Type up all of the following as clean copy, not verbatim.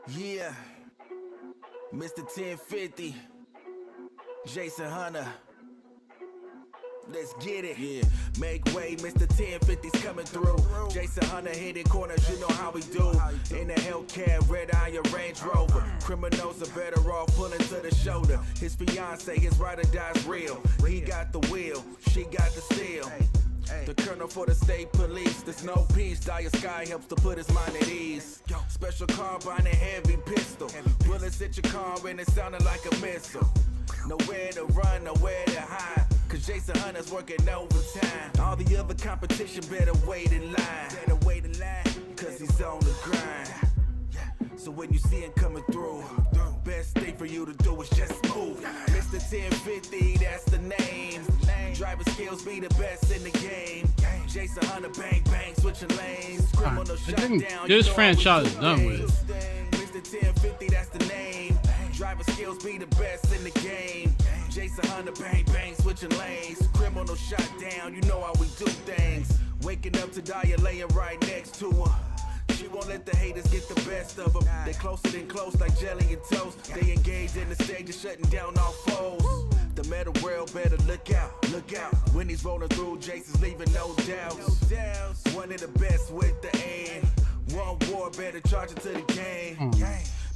Yeah, Mr1050, Jason Hunter. Let's get it. Yeah, make way, Mr1050's coming through. Jason Hunter hitting corners, you know how we do. In the Hellcat, red iron Range Rover. Criminals are better off pulling to the shoulder. His fiance, his ride or die's real. He got the wheel, she got the steel. The colonel for the state police. There's no peace. Dire Sky helps to put his mind at ease. Special carbine and heavy pistol. Bullets hit your car and it sounded like a missile. Nowhere to run, nowhere to hide. Cause Jason Hunter's working overtime. All the other competition better wait in line. Cause he's on the grind. So when you see him coming through, best thing for you to do is just move. Mr1050, that's the name. Driver skills be the best in the game. Jason Hunter, bang bang, switching lanes. Criminal shut down. This franchise is done with. Mr1050, that's the name. Driver skills be the best in the game. Jason Hunter, bang bang, switching lanes. Criminal shut down, you know how we do things. Waking up to die, laying right next to her. She won't let the haters get the best of them. They closer than close like jelly and toast. They engage in the stage of shutting down all foes. The metal world better look out, look out. When he's rolling through, Jason's leaving no doubts. One of the best with the aim. One war, better charge it to the game.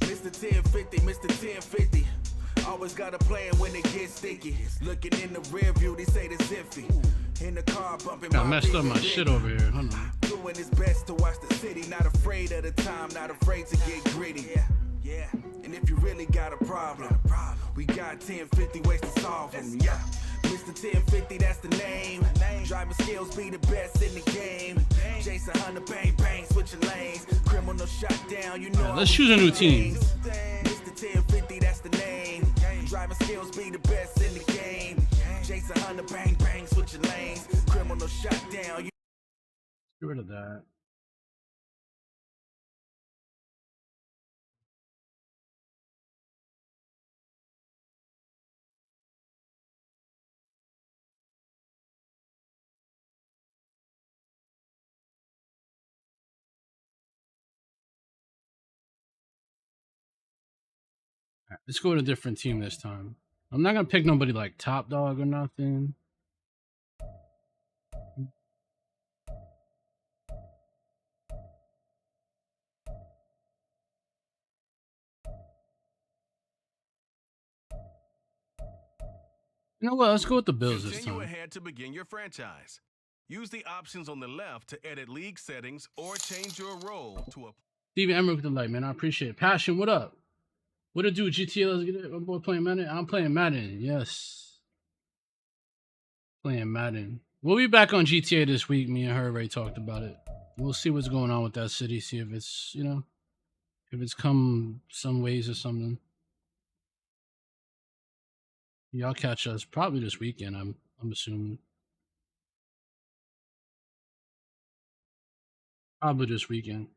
Mr1050, Mr1050. Always got a plan when it gets sticky. Looking in the rear view, they say it's iffy. In the car bumping I messed up my shit over here. Hold on. Doing his best to watch the city. Not afraid of the time, not afraid to get gritty. Yeah. And if you really got a problem, we got 1050 ways to solve them. Yeah. Mr1050, that's the name. Driving skills be the best in the game. Jason Hunter, bang bang, switching lanes. Criminal shut down, you know. Let's choose a new team. Mr1050, that's the name. Driving skills be the best in the game. Jason Hunter, bang bang, switching lanes. Criminal shut down. Get rid of that. All right, let's go with a different team this time. I'm not gonna pick nobody like Top Dog or nothing. You know what? Let's go with the Bills this Continue time. ahead to begin your franchise. Use the options on the left to edit league settings or change your role to a... Steven Emmerich with the light, man. I appreciate it. Passion, what up? What it do, GTA? Let's get it. I'm boy playing Madden. I'm playing Madden. Yes. Playing Madden. We'll be back on GTA this week. Me and her already talked about it. We'll see what's going on with that city. See if it's, you know, if it's come some ways or something. Y'all catch us probably this weekend, I'm assuming. Probably this weekend.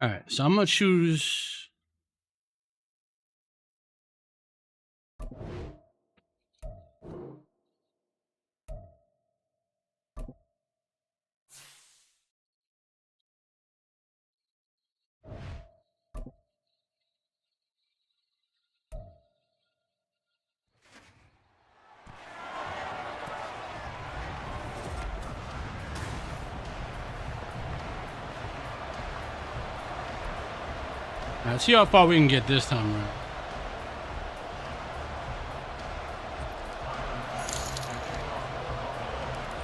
All right, so I'm gonna choose. All right, see how far we can get this time around.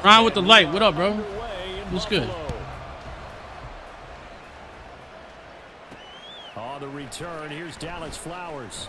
Ryan with the light. What up, bro? What's good? On the return, here's Dallas Flowers.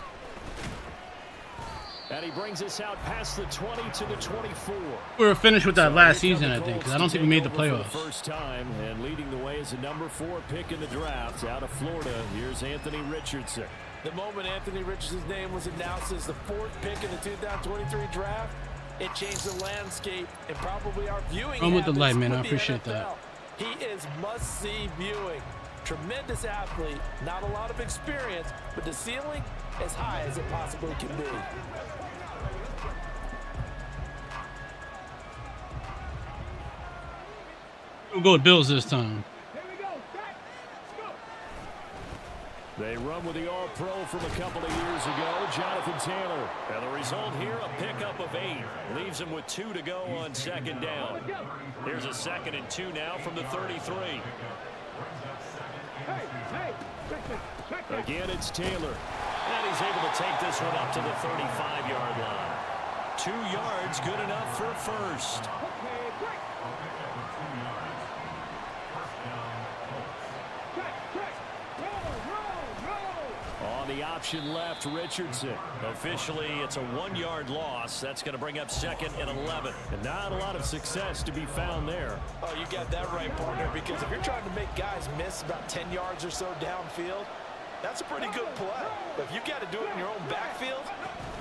And he brings us out past the 20 to the 24. We were finished with that last season, I think, because I don't think we made the playoffs. First time, and leading the way is a number 4 pick in the draft out of Florida. Here's Anthony Richardson. The moment Anthony Richardson's name was announced as the 4th pick in the 2023 draft, It changed the landscape and probably our viewing Run with the habits light, man. I with the appreciate NFL. that. He is must-see viewing. Tremendous athlete, not a lot of experience, but the ceiling as high as it possibly can be. We'll go with Bills this time. They run with the All-Pro from a couple of years ago, Jonathan Taylor. And the result here, a pickup of 8. Leaves him with 2 to go on second down. Here's a 2nd and 2 now from the 33. Again, it's Taylor. And he's able to take this one up to the 35-yard line. 2 yards, good enough for a first. On the option left, Richardson. Officially, it's a 1-yard loss. That's going to bring up 2nd and 11. And not a lot of success to be found there. Oh, you got that right, partner, because if you're trying to make guys miss about 10 yards or so downfield, that's a pretty good play. But if you got to do it in your own backfield,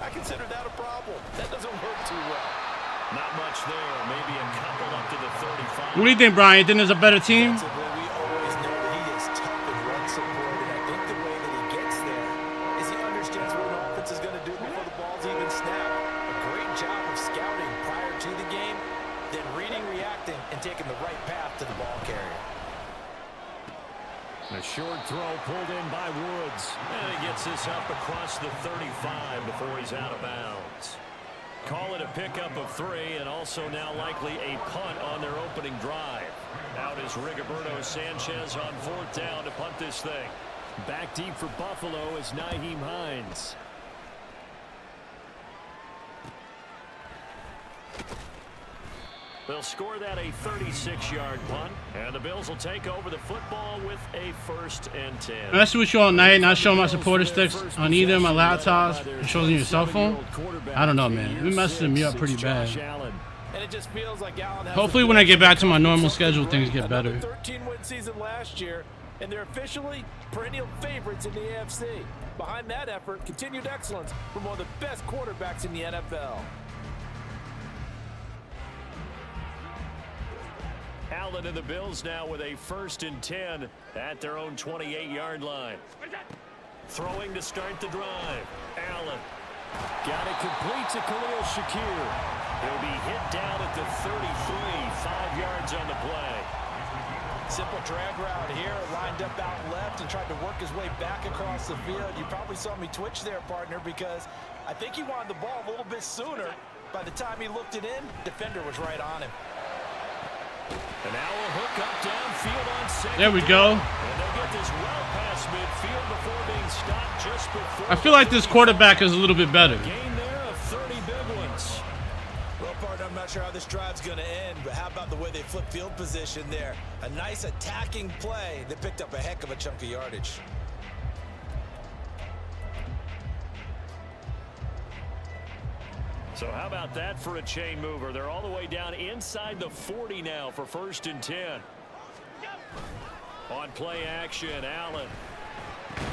I consider that a problem. That doesn't work too well. Not much there. Maybe a couple up to the 35. What do you think, Brian? You think there's a better team? We always know that he is tough in run support, and I think the way that he gets there is he understands what an offense is going to do before the ball's even snapped. A great job of scouting prior to the game, then reading, reacting, and taking the right path to the ball carrier. A short throw pulled in by Woods. And he gets this up across the 35 before he's out of bounds. Call it a pickup of 3, and also now likely a punt on their opening drive. Out is Rigoberto Sanchez on 4th down to punt this thing. Back deep for Buffalo is Nyheim Hines. They'll score that a 36-yard punt, and the Bills will take over the football with a 1st and 10. I see what you all night, not showing my supporter sticks on either of my laptops. It shows on your cell phone. I don't know, man. It messes me up pretty bad. And it just feels like Allen has Hopefully when I get back to my normal schedule, things get better. 13-win season last year, and they're officially perennial favorites in the AFC. Behind that effort, continued excellence from one of the best quarterbacks in the NFL. Allen and the Bills now with a 1st and 10 at their own 28-yard line. Throwing to start the drive. Allen got it complete to Khalil Shakir. He'll be hit down at the 33, 5 yards on the play. Simple drag route here, lined up out left and tried to work his way back across the field. You probably saw me twitch there, partner, because I think he wanted the ball a little bit sooner. By the time he looked it in, defender was right on him. And now a hook up downfield on 2nd. There we go. And they'll get this well past midfield before being stopped just before. I feel like this quarterback is a little bit better. Gain there of 30 big ones. Well, partner, I'm not sure how this drive's going to end, but how about the way they flip field position there? A nice attacking play. They picked up a heck of a chunk of yardage. So how about that for a chain mover? They're all the way down inside the 40 now for 1st and 10. On play action, Allen. And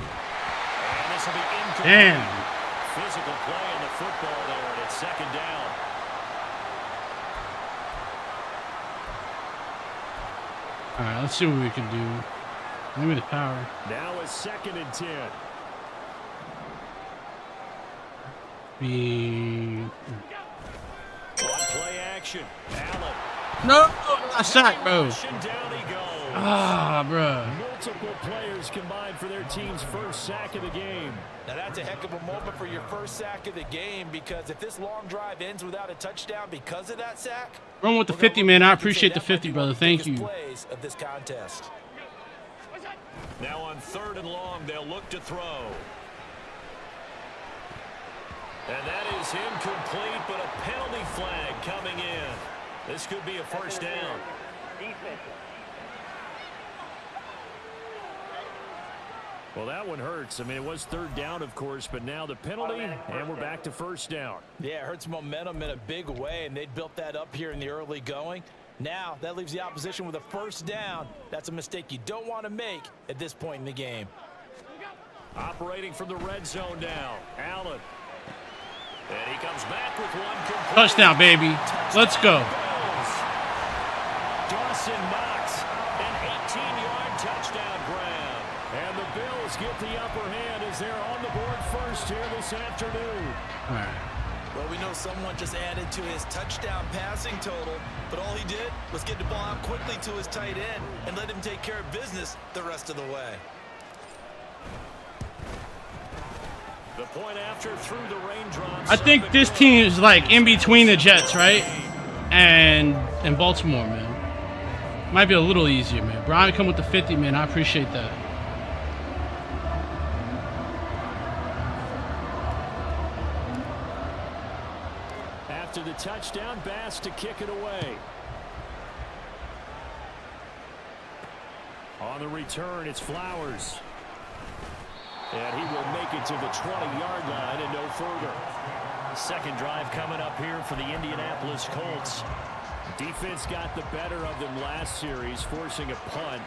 this will be incomplete. Damn. Physical play on the football there, and it's 2nd down. All right, let's see what we can do. Maybe the power. Now a 2nd and 10. On play action, Allen. No, a sack, bro. And down he goes. Ah, bro. Multiple players combined for their team's 1st sack of the game. Now that's a heck of a moment for your 1st sack of the game, because if this long drive ends without a touchdown because of that sack, Run with the 50, man. I appreciate the 50, brother. Thank you. Plays of this contest. Now on 3rd and long, they'll look to throw. And that is incomplete, but a penalty flag coming in. This could be a 1st down. Well, that one hurts. I mean, it was 3rd down, of course, but now the penalty, and we're back to 1st down. Yeah, it hurts momentum in a big way, and they built that up here in the early going. Now, that leaves the opposition with a 1st down. That's a mistake you don't want to make at this point in the game. Operating from the red zone now. Allen. And he comes back with one complete. Touchdown, baby. Let's go. Dawson Knox, an 18-yard touchdown grab. And the Bills get the upper hand as they're on the board first here this afternoon. All right. Well, we know someone just added to his touchdown passing total, but all he did was get the ball out quickly to his tight end and let him take care of business the rest of the way. The point after through the raindrops. I think this team is like in between the Jets, right? And Baltimore, man. Might be a little easier, man. Brian come with the 50, man. I appreciate that. After the touchdown, Bass to kick it away. On the return, it's Flowers. And he will make it to the 20-yard line and no further. Second drive coming up here for the Indianapolis Colts. Defense got the better of them last series, forcing a punt.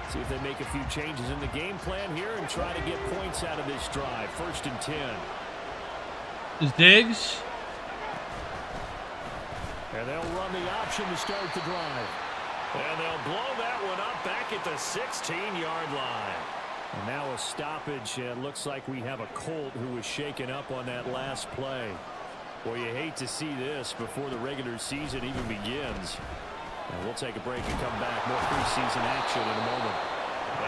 See if they make a few changes in the game plan here and try to get points out of this drive. 1st and 10. Is Diggs? And they'll run the option to start the drive. And they'll blow that one up back at the 16-yard line. And now a stoppage. It looks like we have a Colt who was shaken up on that last play. Boy, you hate to see this before the regular season even begins. And we'll take a break and come back. More preseason action in a moment.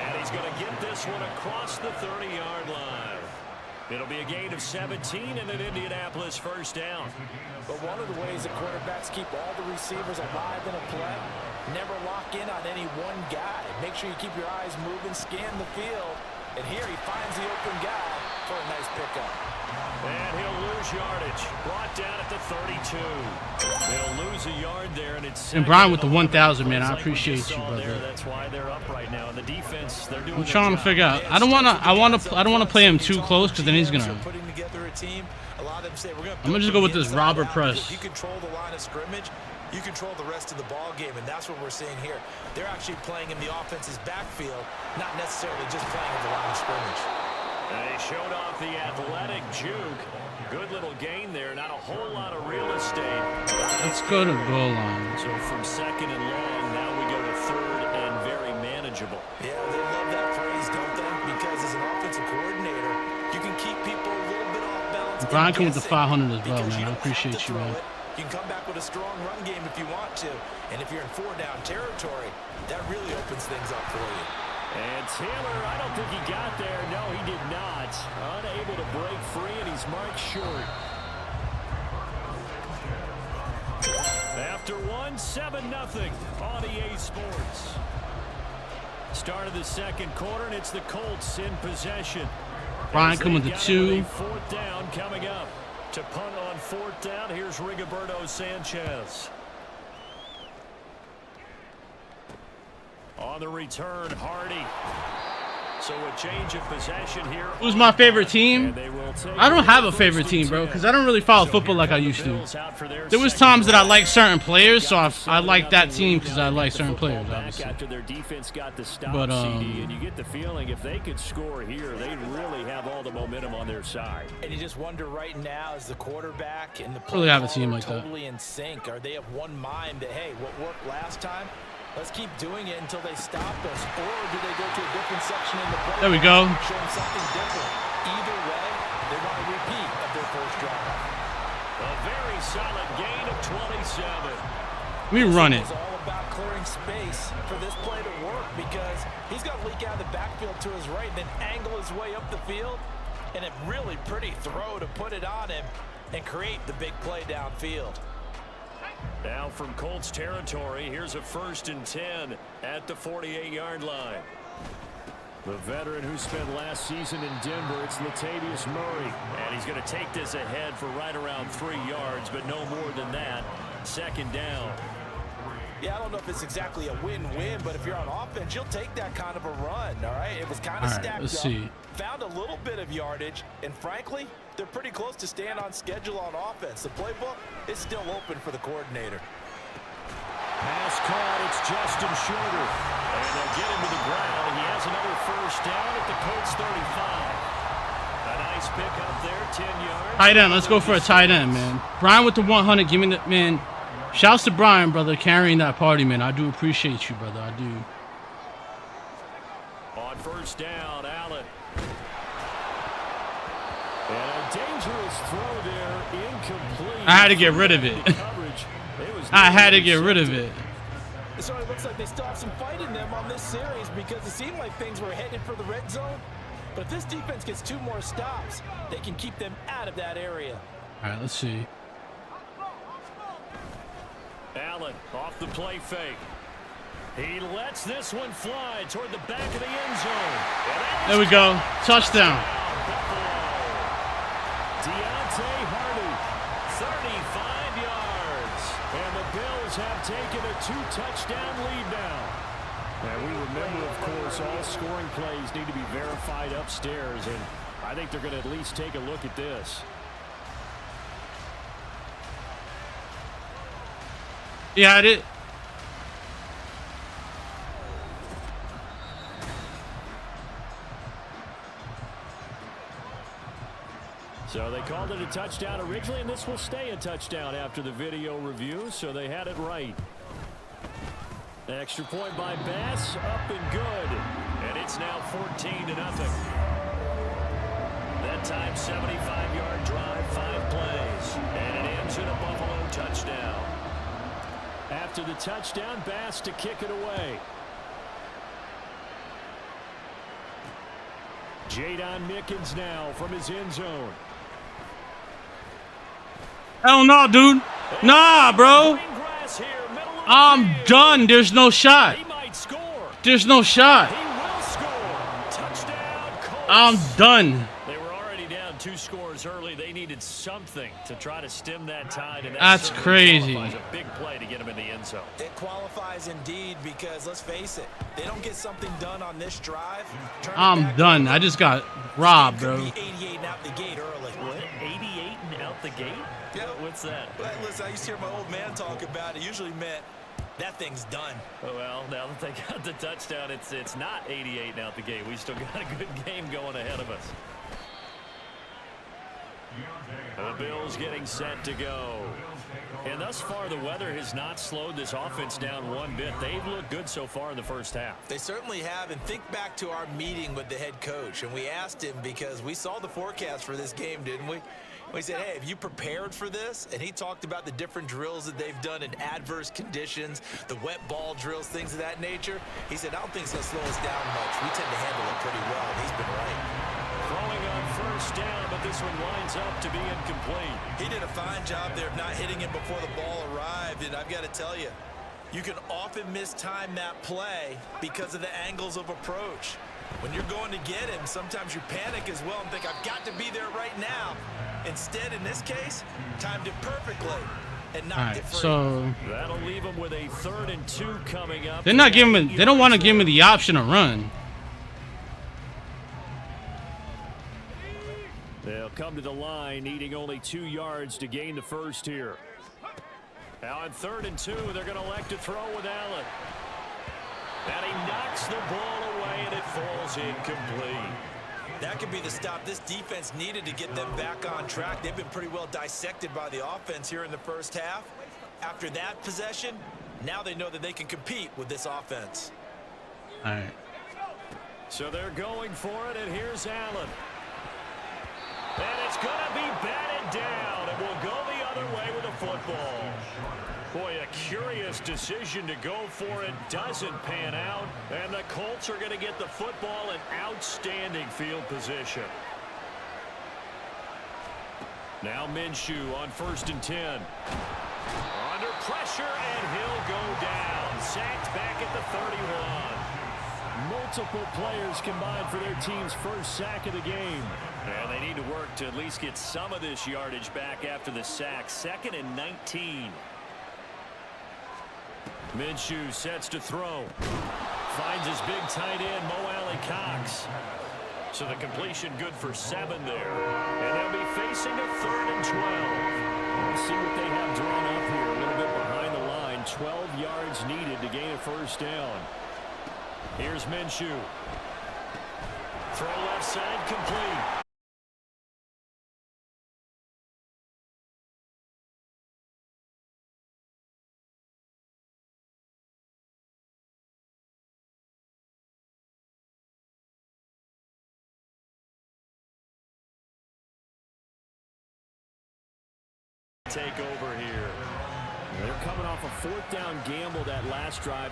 And he's going to get this one across the 30-yard line. It'll be a gain of 17 and an Indianapolis first down. But one of the ways that quarterbacks keep all the receivers alive in a play, never lock in on any one guy. Make sure you keep your eyes moving, scan the field. And here he finds the open guy for a nice pickup. And he'll lose yardage. Brought down at the 32. They'll lose a yard there, and it's. And Brian with the 1,000, man. I appreciate you, brother. That's why they're up right now. And the defense, they're doing. I'm trying to figure out. I don't want to play him too close because then he's gonna. Putting together a team. A lot of them say we're I'm gonna just go with this Robert Press. If you control the line of scrimmage, you control the rest of the ball game, and that's what we're seeing here. They're actually playing in the offense's backfield, not necessarily just playing in the line of scrimmage. And he showed off the athletic juke. Good little gain there. Not a whole lot of real estate. Let's go to goal line. So from second and long, now we go to third and very manageable. Yeah, they love that phrase, don't they? Because as an offensive coordinator, you can keep people a little bit off balance. Brian come with the 500 as well, man. I appreciate you, man. You can come back with a strong run game if you want to. And if you're in 4-down territory, that really opens things up for you. And Taylor, I don't think he got there. No, he did not. Unable to break free, and he's marked short. After one, 7-0 on EA Sports. Start of the second quarter, and it's the Colts in possession. Brian come with the 2. 4th down coming up. To punt on 4th down, here's Rigoberto Sanchez. On the return, Hardy. So a change of possession here. Who's my favorite team? I don't have a favorite team, bro, because I don't really follow football like I used to. There was times that I liked certain players, so I like that team because I like certain players, obviously. After their defense got the stop, But CD, and you get the feeling if they could score here, they really have all the momentum on their side. And you just wonder right now, as the quarterback and the Really have a team like that. totally in sync. Are they of one mind that, hey, what worked last time? Let's keep doing it until they stop us. Or do they go to a different section in the play? There we go. Showing something different. Either way, they want a repeat of their first drive. A very solid gain of 27. Let me run it. It's all about clearing space for this play to work because he's got to leak out of the backfield to his right and then angle his way up the field. And a really pretty throw to put it on him and create the big play downfield. Now from Colts territory, here's a 1st and 10 at the 48-yard line. The veteran who spent last season in Denver, it's Latavius Murray. And he's going to take this ahead for right around 3 yards, but no more than that. 2nd down. Yeah, I don't know if it's exactly a win-win, but if you're on offense, you'll take that kind of a run, all right? It was kind of stacked let's up, see. Found a little bit of yardage, and frankly, they're pretty close to staying on schedule on offense. The playbook is still open for the coordinator. Pass caught, it's Justin Shorter. And they'll get him to the ground. He has another 1st down at the Colts 35. A Nice pick up there, 10 yards. Tight end. Let's go for a tight end, man. Brian with the 100. Give me the, man. Shouts to Brian, brother, carrying that party, man. I do appreciate you, brother. I do. On first down, Allen. And a dangerous throw there, incomplete. I had to get rid of it. I had to get rid of it. So it looks like they still have some fight in them on this series because it seemed like things were headed for the red zone. But if this defense gets 2 more stops, they can keep them out of that area. All right, let's see. Allen off the play fake. He lets this one fly toward the back of the end zone. There we go. Touchdown. Deontay Hardy, 35 yards. And the Bills have taken a 2-touchdown lead now. And we remember, of course, all scoring plays need to be verified upstairs. And I think they're going to at least take a look at this. He had it. So they called it a touchdown originally, and this will stay a touchdown after the video review, so they had it right. Extra point by Bass, up and good. And it's now 14-0. That time, 75-yard drive, 5 plays. And it ends in a Buffalo touchdown. After the touchdown, Bass to kick it away. Jadon Mickens now from his end zone. Hell no, dude. Nah, bro. I'm done. There's no shot. There's no shot. I'm done. They were already down 2 scores early. They needed something to try to stem that tide. And that's crazy. A big play to get him in the end zone. It qualifies indeed because, let's face it, they don't get something done on this drive. I'm done. I just got robbed, bro. 88 and out the gate early. What? 88 and out the gate? Yeah. What's that? Well, listen, I used to hear my old man talk about it. Usually meant that thing's done. Oh, well, now that they got the touchdown, it's not 88 and out the gate. We still got a good game going ahead of us. The Bills getting set to go. And thus far, the weather has not slowed this offense down one bit. They've looked good so far in the first half. They certainly have. And think back to our meeting with the head coach. And we asked him because we saw the forecast for this game, didn't we? We said, hey, have you prepared for this? And he talked about the different drills that they've done in adverse conditions, the wet ball drills, things of that nature. He said, I don't think it's going to slow us down much. We tend to handle it pretty well. And he's been right. Throwing on first down, but this one lines up to be incomplete. He did a fine job there of not hitting him before the ball arrived. And I've got to tell you, you can often mistime that play because of the angles of approach. When you're going to get him, sometimes you panic as well and think, I've got to be there right now. Instead, in this case, timed it perfectly and knocked it free. So that'll leave him with a 3rd and 2 coming up. they're not giving. They don't want to give me the option to run. They'll come to the line, needing only 2 yards to gain the first here. Now on 3rd and 2, they're going to elect to throw with Allen. And he knocks the ball away, and it falls incomplete. That could be the stop this defense needed to get them back on track. They've been pretty well dissected by the offense here in the first half. After that possession, now they know that they can compete with this offense. All right. So they're going for it, and here's Allen. And it's going to be batted down, and we'll go the other way with the football. Boy, a curious decision to go for it. Doesn't pan out, and the Colts are going to get the football in outstanding field position. Now Minshew on 1st and 10. Under pressure, and he'll go down. Sacked back at the 31. Multiple players combined for their team's first sack of the game. And they need to work to at least get some of this yardage back after the sack. 2nd and 19. Minshew sets to throw. Finds his big tight end, Mo Alley-Cox. So the completion good for 7 there. And they'll be facing a 3rd and 12. Let's see what they have drawn up here. A little bit behind the line. 12 yards needed to gain a first down. Here's Minshew. Throw left side complete. take over here. They're coming off a fourth down gamble that last drive.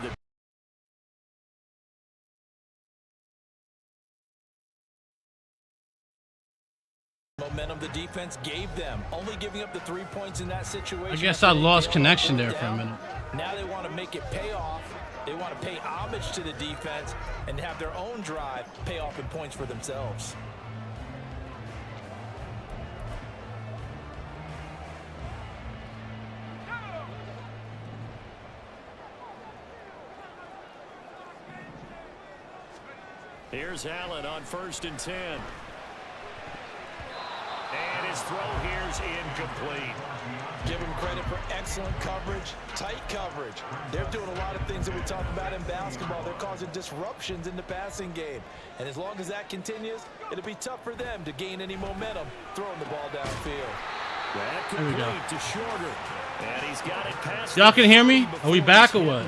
Momentum the defense gave them, only giving up the 3 points in that situation. I guess I lost connection there for a minute. Now they want to make it pay off. They want to pay homage to the defense and have their own drive pay off in points for themselves. Here's Allen on 1st and 10. And his throw here's incomplete. Give him credit for excellent coverage, tight coverage. They're doing a lot of things that we talk about in basketball. They're causing disruptions in the passing game. And as long as that continues, it'll be tough for them to gain any momentum throwing the ball downfield. That There we go. complete to Shorter. And he's got it past. Y'all can hear me? Are we back or what?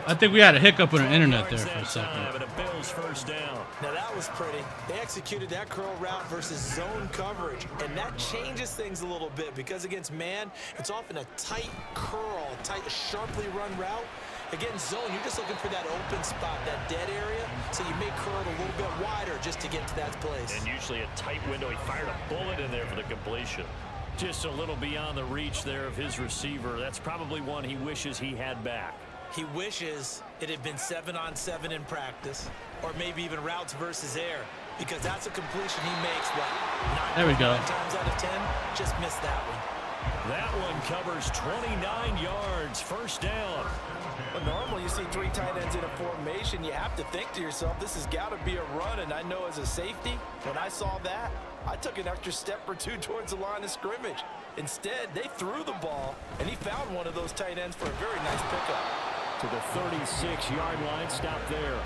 I think we had a hiccup with our internet there for a And second. a Bills first down. Now that was pretty. They executed that curl route versus zone coverage, and that changes things a little bit because against man, it's often a tight curl, a tight, sharply run route. Against zone, you're just looking for that open spot, that dead area, so you may curl it a little bit wider just to get to that place. And usually a tight window. He fired a bullet in there for the completion. Just a little beyond the reach there of his receiver. That's probably one he wishes he had back. He wishes it had been 7-on-7 in practice, or maybe even routes versus air, because that's a completion he makes, what, There we go. 9 times out of 10? Just missed that one. That one covers 29 yards. First down. But normally you see 3 tight ends in a formation, you have to think to yourself, this has got to be a run, and I know as a safety, when I saw that, I took an extra step or two towards the line of scrimmage. Instead, they threw the ball, and he found one of those tight ends for a very nice pickup. To the 36-yard line. Stop there.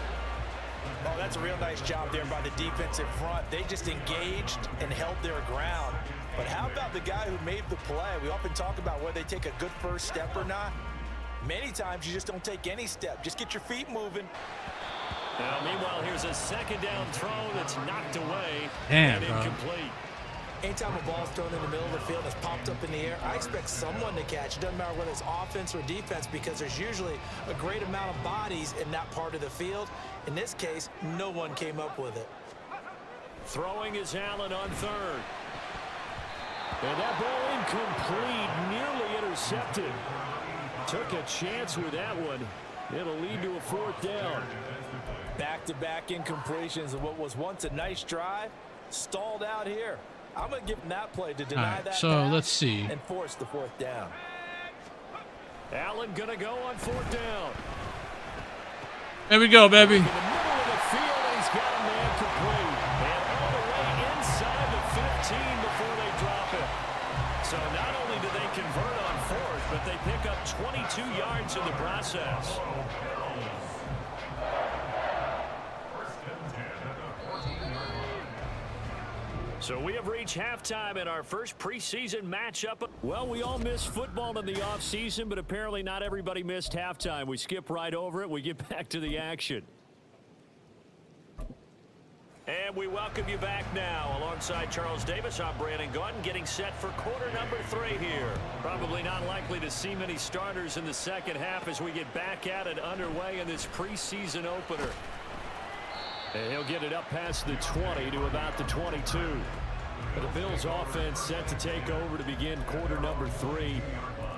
Oh, that's a real nice job there by the defensive front. They just engaged and held their ground. But how about the guy who made the play? We often talk about whether they take a good first step or not. Many times you just don't take any step. Just get your feet moving. Now, meanwhile, here's a second down throw that's knocked away. Damn, and bro. incomplete. Anytime a ball's thrown in the middle of the field and it's popped up in the air, I expect someone to catch. It doesn't matter whether it's offense or defense because there's usually a great amount of bodies in that part of the field. In this case, no one came up with it. Throwing is Allen on 3rd. And that ball incomplete, nearly intercepted. Took a chance with that one. It'll lead to a 4th down. Back-to-back incompletions of what was once a nice drive, stalled out here. I'm going to give him that play to deny that so pass let's see. and force the 4th down. Allen going to go on 4th down. There we go, baby. In the middle of the field, and he's got a man complete. And all the way inside the 15 before they drop it. So not only do they convert on 4th, but they pick up 22 yards in the process. So we have reached halftime in our first preseason matchup. Well, we all missed football in the offseason, but apparently not everybody missed halftime. We skip right over it. We get back to the action. And we welcome you back now. Alongside Charles Davis, I'm Brandon Gordon, getting set for quarter number 3 here. Probably not likely to see many starters in the second half as we get back at it underway in this preseason opener. And he'll get it up past the 20 to about the 22. But the Bills offense set to take over to begin quarter number 3.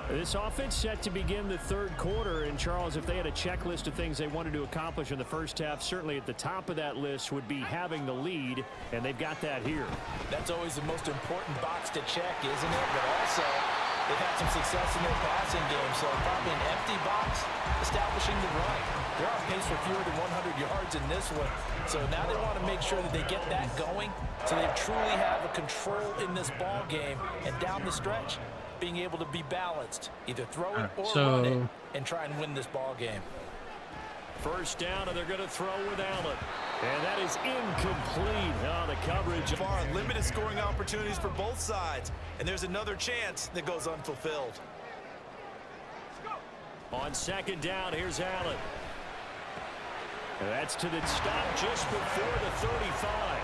This offense set to begin the 3rd quarter. And Charles, if they had a checklist of things they wanted to accomplish in the first half, certainly at the top of that list would be having the lead. And they've got that here. That's always the most important box to check, isn't it? But also, they've had some success in their passing game. So probably an empty box, establishing the run. They're on pace for fewer than 100 yards in this one. So now they want to make sure that they get that going so they truly have a control in this ball game. And down the stretch, being able to be balanced. Either throw it or run it and try and win this ball game. First down, and they're going to throw with Allen. And that is incomplete. Oh, the coverage. Far limited scoring opportunities for both sides. And there's another chance that goes unfulfilled. On second down, here's Allen. And that's to the stop just before the 35.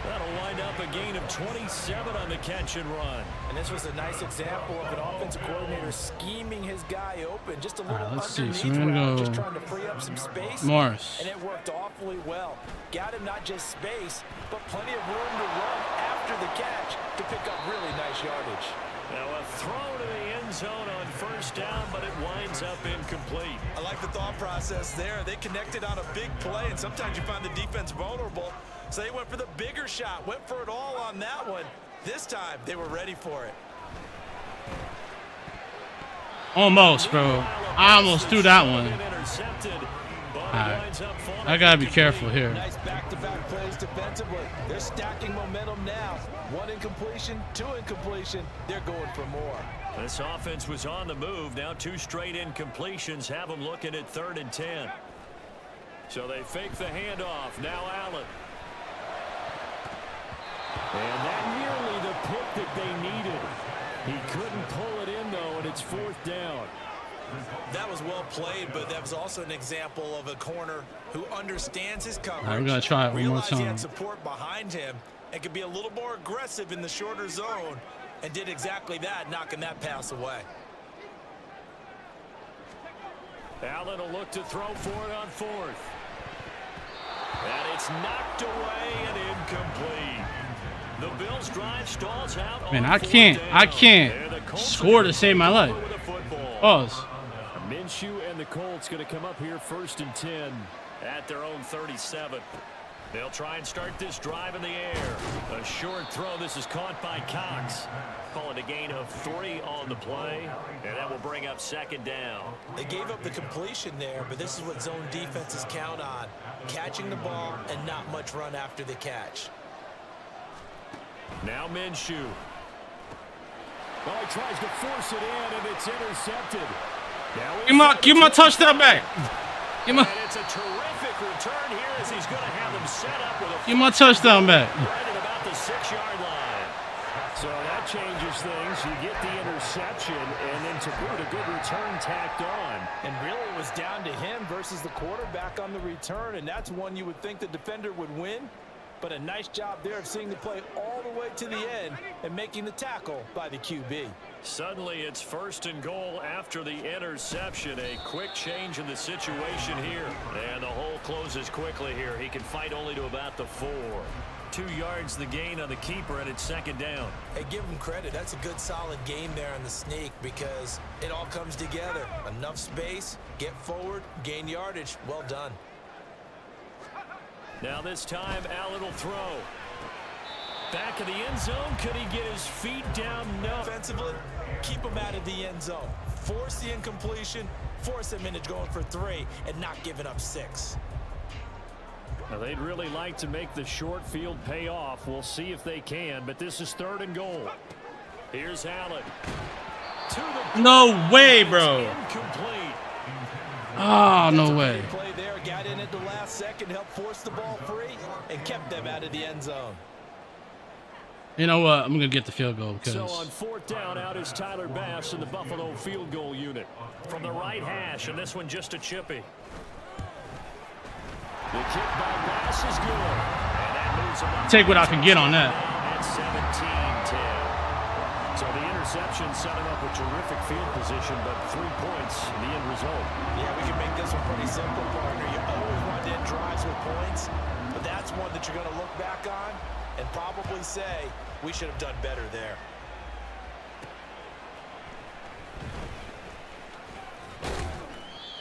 That'll wind up a gain of 27 on the catch and run. And this was a nice example of an offensive coordinator scheming his guy open. Just a little let's see. underneath So we're gonna route, go just trying to free up some space. Morris. And it worked awfully well. Got him not just space, but plenty of room to run after the catch to pick up really nice yardage. Now a throw to the end zone on first down, but it winds up incomplete. I like the thought process there. They connected on a big play, and sometimes you find the defense vulnerable. So they went for the bigger shot, went for it all on that one. This time, they were ready for it. Almost, bro. I almost threw that one. Alright. I gotta be careful here. Nice back-to-back plays defensively. They're stacking momentum now. One incompletion, two incompletion. They're going for more. This offense was on the move. Now 2 straight incompletions have them looking at 3rd and 10. So they fake the handoff. Now Allen. And that nearly the pick that they needed. He couldn't pull it in, though, and it's 4th down. That was well played, but that was also an example of a corner who understands his coverage. I'm gonna try it one more realized he time. had support behind him and could be a little more aggressive in the shorter zone, and did exactly that, knocking that pass away. Allen will look to throw for it on 4th. And it's knocked away and incomplete. The Bills' drive stalls out. Man, on I 4th can't down. score to save my life. Pause. Minshew and the Colts going to come up here 1st and 10 at their own 37. They'll try and start this drive in the air. A short throw. This is caught by Cox. Call it a gain of 3 on the play, and that will bring up 2nd down. They gave up the completion there, but this is what zone defenses count on. Catching the ball and not much run after the catch. Now Minshew. Oh, he tries to force it in, and it's intercepted. Give my touchdown back. And it's a terrific return here as he's going to have them set up with a... Give my touchdown back. Right at about the 6-yard line. So that changes things. You get the interception, and then to boot, a good return tacked on. And really it was down to him versus the quarterback on the return, and that's one you would think the defender would win. But a nice job there of seeing the play all the way to the end and making the tackle by the QB. Suddenly it's 1st and goal after the interception. A quick change in the situation here. And the hole closes quickly here. He can fight only to about the 4. 2 yards the gain on the keeper, and it's 2nd down. Hey, give him credit. That's a good solid game there on the sneak because it all comes together. Enough space, get forward, gain yardage. Well done. Now this time, Allen will throw. Back of the end zone. Could he get his feet down? No. Offensively, keep him out of the end zone. Force the incompletion, force him into going for 3, and not giving up 6. Now they'd really like to make the short field pay off. We'll see if they can, but this is 3rd and goal. Here's Allen. No way, bro. Incomplete. Oh, no way. Play there, got in at the last second, helped force the ball free, and kept them out of the end zone. You know what? I'm going to get the field goal because... So on 4th down, out is Tyler Bass in the Buffalo field goal unit. From the right hash, and this one just a chippy. The kick by Bass is good. And that moves him up. Take what I can get on that. At 17-10. So the interception set him up with terrific field position, but 3 points in the end result. Yeah, we can make this one pretty simple, partner. You always want to end drives with points, but that's one that you're going to look back on and probably say, we should have done better there.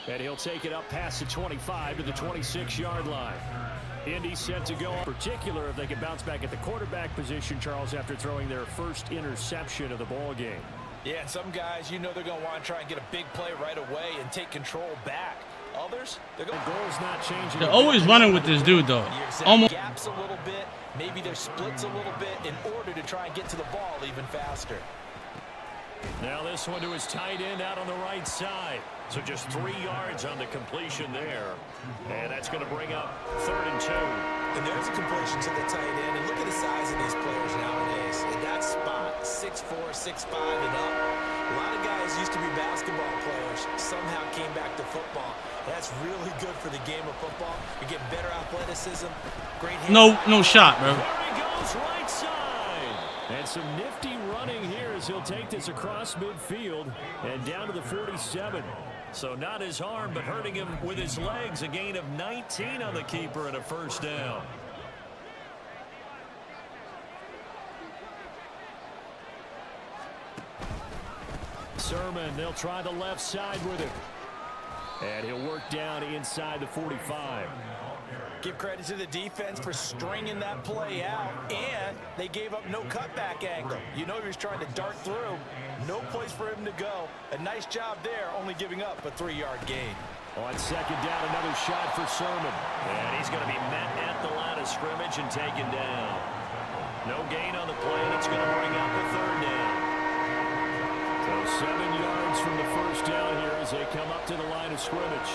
And he'll take it up past the 25 to the 26-yard line. Indy set to go, in particular if they can bounce back at the quarterback position, Charles, after throwing their first interception of the ball game. Yeah, and some guys, you know they're going to want to try and get a big play right away and take control back. Others, they're going the goal's not changing. They're always running with this dude, though. Almost. Gaps a little bit, maybe their splits a little bit in order to try and get to the ball even faster. Now this one to his tight end out on the right side. So just 3 yards on the completion there. And that's going to bring up 3rd and 2. And there's a completion to the tight end. And look at the size of these players nowadays. In that spot, 6'4", 6'5", and up. A lot of guys used to be basketball players. Somehow came back to football. That's really good for the game of football. You're getting better athleticism. Great hand. No shot, bro. There he goes goes right side. And some nifty running here as he'll take this across midfield and down to the 47. So not his arm, but hurting him with his legs. A gain of 19 on the keeper and a first down. Sermon, they'll try the left side with him. And he'll work down inside the 45. Give credit to the defense for stringing that play out, and they gave up no cutback angle. You know he was trying to dart through. No place for him to go. A nice job there, only giving up a 3-yard gain. On second down, another shot for Sermon. And he's going to be met at the line of scrimmage and taken down. No gain on the play, and it's going to bring up a third down. So 7 yards from the first down here as they come up to the line of scrimmage.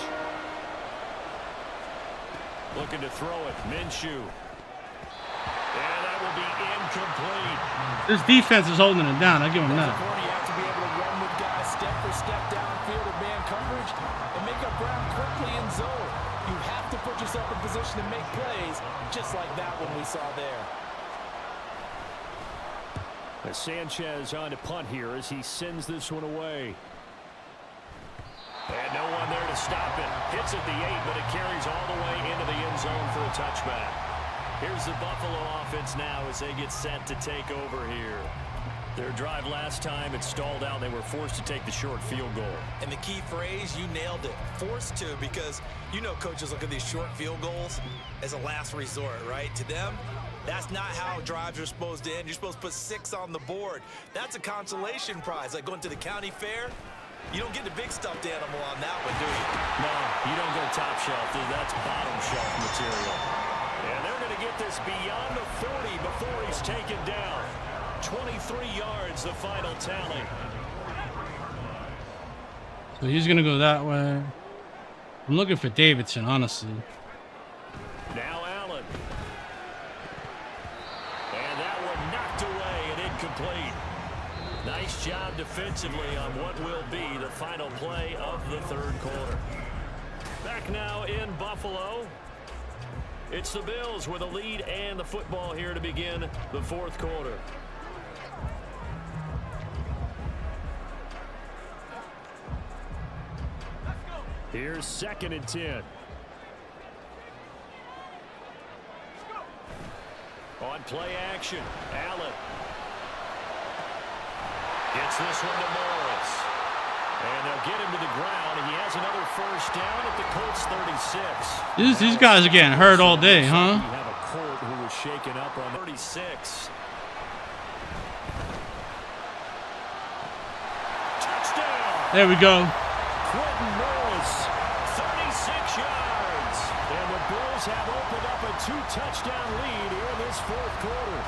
Looking to throw it, Minshew. And that will be incomplete. This defense is holding it down. I give him that. You have to be able to run with guys step for step downfield in man coverage and make up ground quickly in zone. You have to put yourself in position to make plays, just like that one we saw there. As Sanchez on to punt here as he sends this one away. And no one there to stop it. Hits at the 8, but it carries all the way into the end zone for a touchback. Here's the Buffalo offense now as they get set to take over here. Their drive last time, it stalled out. They were forced to take the short field goal. And the key phrase, you nailed it. Forced to, because you know coaches look at these short field goals as a last resort, right? To them, that's not how drives are supposed to end. You're supposed to put 6 on the board. That's a consolation prize, like going to the county fair. You don't get the big stuffed animal on that one, do you? No, you don't go top shelf, dude. That's bottom shelf material. And they're going to get this beyond the 40 before he's taken down. 23 yards, the final tally. So he's going to go that way. I'm looking for Davidson, honestly. Now Allen. And that one knocked away and incomplete. Nice job defensively on what will be the final play of the third quarter. Back now in Buffalo. It's the Bills with a lead and the football here to begin the fourth quarter. Here's 2nd and 10. On play action, Allen. Gets this one to Morris. And they'll get him to the ground. And he has another first down at the Colts 36. These guys are getting hurt all day, huh? You have a Colt who was shaken up on 36. Touchdown. There we go. Quentin Morris, 36 yards. And the Bills have opened up a 2-touchdown lead here in this fourth quarter.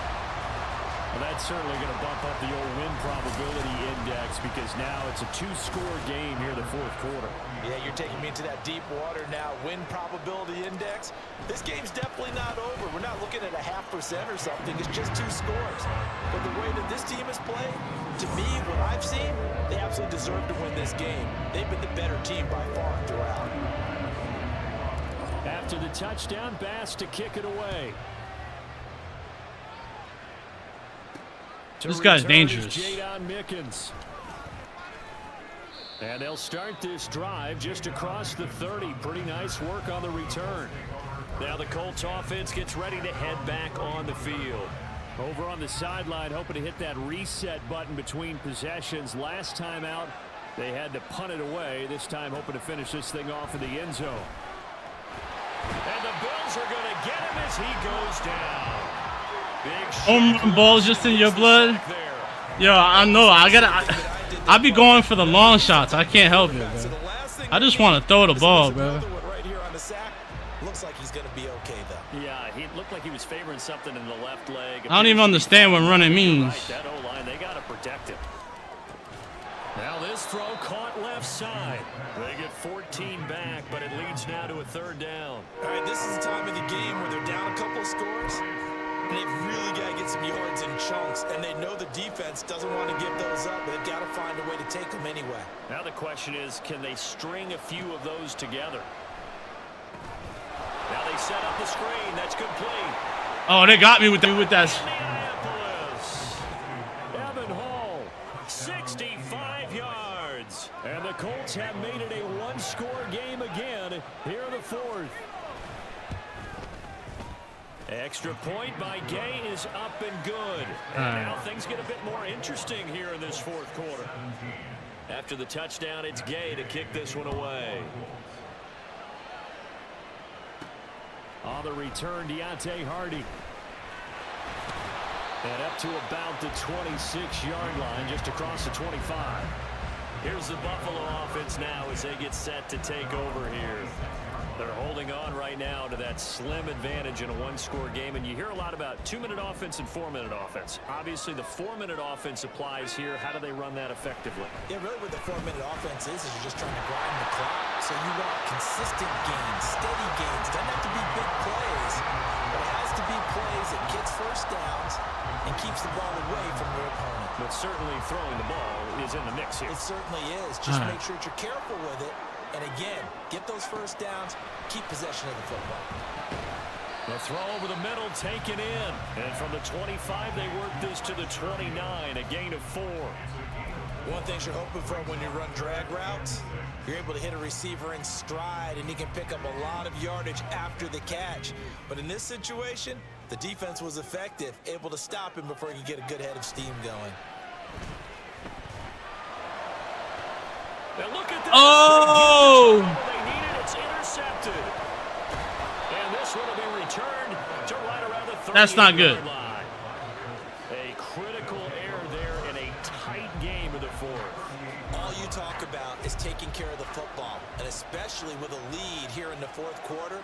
Well, that's certainly going to bump up the old win probability index because now it's a 2-score game here in the fourth quarter. Yeah, you're taking me into that deep water now. Win probability index. This game's definitely not over. We're not looking at a 0.5% or something. It's just 2 scores. But the way that this team has played, to me, what I've seen, they absolutely deserve to win this game. They've been the better team by far throughout. After the touchdown, Bass to kick it away. This guy's dangerous. And they'll start this drive just across the 30. Pretty nice work on the return. Now the Colts offense gets ready to head back on the field. Over on the sideline, hoping to hit that reset button between possessions. Last time out, they had to punt it away. This time hoping to finish this thing off in the end zone. And the Bills are going to get him as he goes down. Home balls just in your blood. Yo, I know. I be going for the long shots. I can't help it, bro. I just want to throw the ball, bro. Looks like he's going to be okay, though. Yeah, he looked like he was favoring something in the left leg. I don't even understand what running means. That O-line, they got to protect him. Now this throw caught left side. They get 14 back, but it leads now to a third down. All right, this is the time of the game where they're down a couple of scores. And they've really got to get some yards in chunks. And they know the defense doesn't want to give those up, but they've got to find a way to take them anyway. Now the question is, can they string a few of those together? Now they set up the screen. That's complete. Oh, they got me with that. Indianapolis. Evan Hall, 65 yards. And the Colts have made it a one-score game again here in the fourth. Extra point by Gay is up and good. And now things get a bit more interesting here in this fourth quarter. After the touchdown, it's Gay to kick this one away. On the return, Deontay Hardy. And up to about the 26-yard line, just across the 25. Here's the Buffalo offense now as they get set to take over here. They're holding on right now to that slim advantage in a one-score game, and you hear a lot about 2-minute offense and 4-minute offense. Obviously, the 4-minute offense applies here. How do they run that effectively? Yeah, really what the 4-minute offense is you're just trying to grind the clock. So you want consistent gains, steady gains. Doesn't have to be big plays, but it has to be plays that gets first downs and keeps the ball away from your opponent. But certainly throwing the ball is in the mix here. It certainly is. Just make sure that you're careful with it. And again, get those first downs, keep possession of the football. The throw over the middle taken in. And from the 25, they work this to the 29, a gain of 4. One thing you're hoping for when you run drag routes, you're able to hit a receiver in stride, and he can pick up a lot of yardage after the catch. But in this situation, the defense was effective, able to stop him before he could get a good head of steam going. Now look at this. Oh! They need it. It's intercepted. And this one will be returned to right around the 30. That's not good. Line. A critical error there in a tight game of the fourth. All you talk about is taking care of the football, and especially with a lead here in the fourth quarter,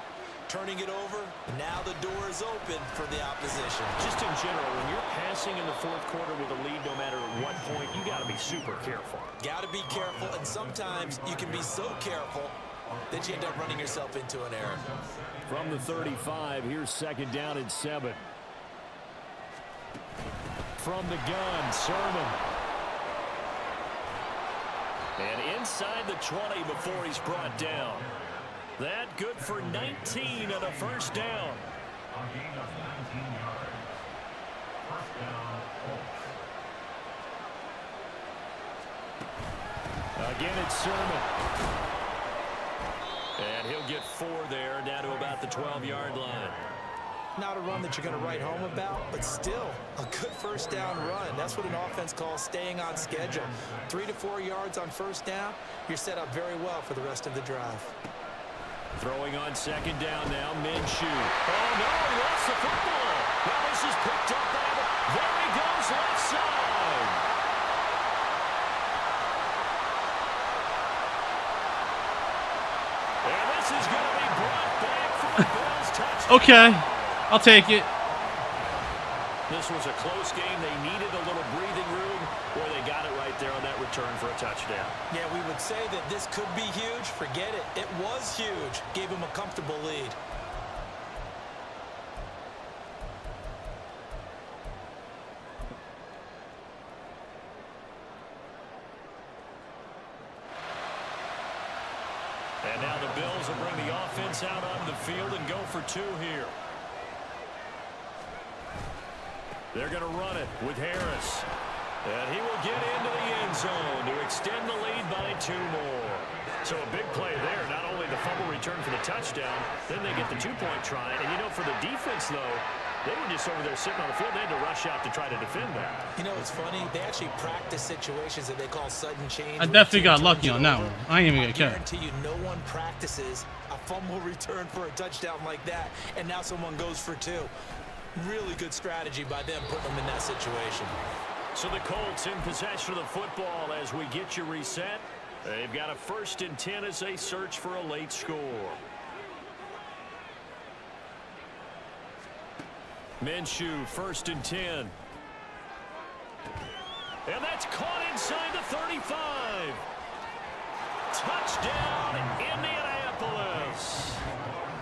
turning it over, now the door is open for the opposition. Just in general, when you're passing in the fourth quarter with a lead, no matter at what point, you got to be super careful. Got to be careful, and sometimes you can be so careful that you end up running yourself into an error. From the 35, here's second down and 7. From the gun, Sermon. And inside the 20 before he's brought down. That good for 19 and a first down. Again, it's Sermon. And he'll get 4 there, down to about the 12-yard line. Not a run that you're going to write home about, but still a good first down run. That's what an offense calls staying on schedule. 3 to 4 yards on first down, you're set up very well for the rest of the drive. Throwing on second down now, Minshew. Oh, no, he lost the football. Now this is picked up by him. There he goes, left side. And this is going to be brought back for the Bills touchdown. Okay, I'll take it. This was a close game. They needed a little breathing room. Boy, they got it right there on that return for a touchdown. Yeah, we would say that this could be huge. Forget it. It was huge. Gave him a comfortable lead. And now the Bills will bring the offense out onto the field and go for 2 here. They're going to run it with Harris. And he will get into the end zone to extend the lead by 2 more. So a big play there. Not only the fumble return for the touchdown, then they get the 2-point try. And, you know, for the defense, though, they were just over there sitting on the field. They had to rush out to try to defend that. You know, it's funny. They actually practice situations that they call sudden change. I definitely got lucky on that one. I ain't even I get carried. guarantee you no one practices a fumble return for a touchdown like that, and now someone goes for 2. Really good strategy by them putting them in that situation. So the Colts in possession of the football as we get you reset. They've got a 1st and 10 as they search for a late score. Minshew, 1st and 10. And that's caught inside the 35. Touchdown, Indianapolis.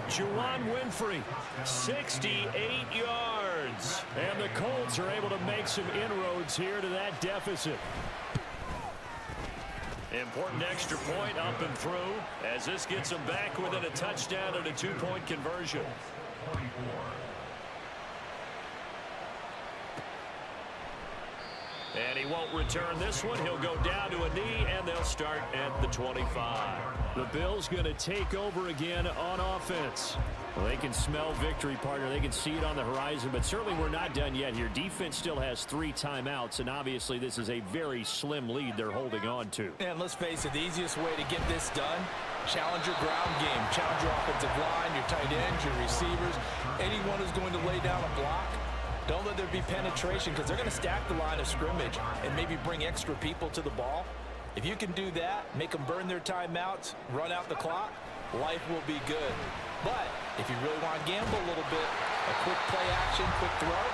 Juwan Winfrey, 68 yards. And the Colts are able to make some inroads here to that deficit. Important extra point up and through as this gets them back within a touchdown and a 2-point conversion. And he won't return this one. He'll go down to a knee, and they'll start at the 25. The Bills going to take over again on offense. Well, they can smell victory, partner. They can see it on the horizon, but certainly we're not done yet here. Defense still has 3 timeouts, and obviously this is a very slim lead they're holding on to. And let's face it, the easiest way to get this done, challenge your ground game. Challenge your offensive line, your tight ends, your receivers, anyone who's going to lay down a block. Don't let there be penetration because they're going to stack the line of scrimmage and maybe bring extra people to the ball. If you can do that, make them burn their timeouts, run out the clock, life will be good. But if you really want to gamble a little bit, a quick play action, quick throw,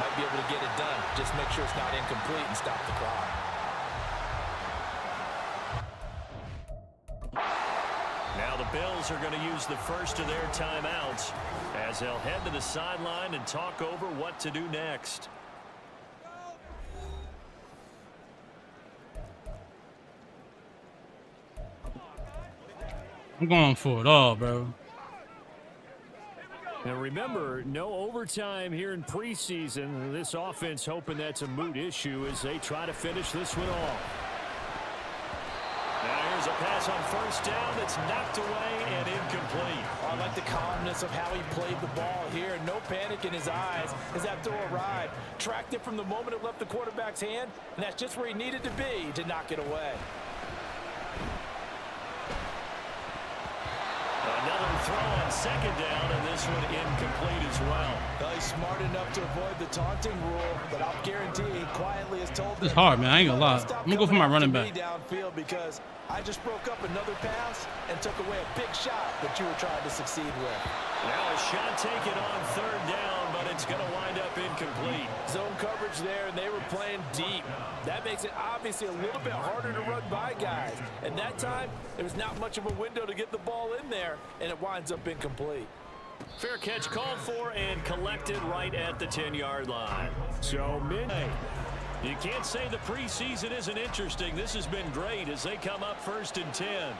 might be able to get it done. Just make sure it's not incomplete and stop the clock. Now the Bills are going to use the first of their timeouts as they'll head to the sideline and talk over what to do next. I'm going for it all, bro. Now remember, no overtime here in preseason. This offense hoping that's a moot issue as they try to finish this one off. Now here's a pass on first down that's knocked away and incomplete. I like the calmness of how he played the ball here. No panic in his eyes as that throw arrived. Tracked it from the moment it left the quarterback's hand, and that's just where he needed to be to knock it away. Another throw on second down, and this one incomplete as well. Well, he's smart enough to avoid the taunting rule, but I'll guarantee he quietly has told them. It's hard, man. I ain't gonna lie. I'm gonna go for my running back. Downfield because I just broke up another pass and took away a big shot that you were trying to succeed with. Now a shot taken on third down, but it's going to wind up incomplete. Zone coverage there, and they were playing deep. That makes it obviously a little bit harder to run by guys. And that time, there was not much of a window to get the ball in there, and it winds up incomplete. Fair catch called for and collected right at the 10-yard line. So, you can't say the preseason isn't interesting. This has been great as they come up 1st and 10.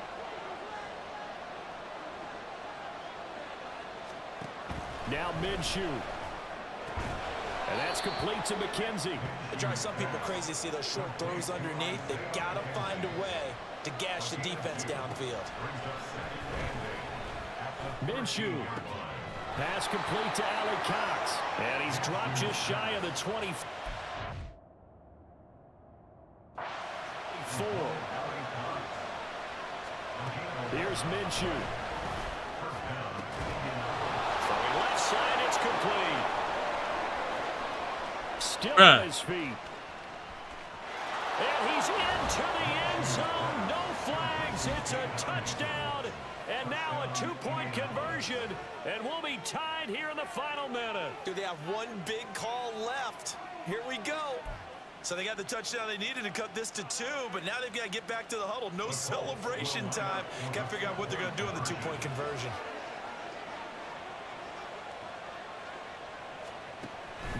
Now Minshew. And that's complete to McKenzie. It drives some people crazy to see those short throws underneath. They've got to find a way to gash the defense downfield. Minshew. Pass complete to Alec Cox. And he's dropped just shy of the 24. Here's Minshew. Throwing left side, it's complete. Still on his feet. And he's into the end zone. No flags. It's a touchdown. And now a 2-point conversion. And we'll be tied here in the final minute. Do they have one big call left? Here we go. So they got the touchdown they needed to cut this to 2, but now they've got to get back to the huddle. No celebration time. Got to figure out what they're going to do in the 2-point conversion.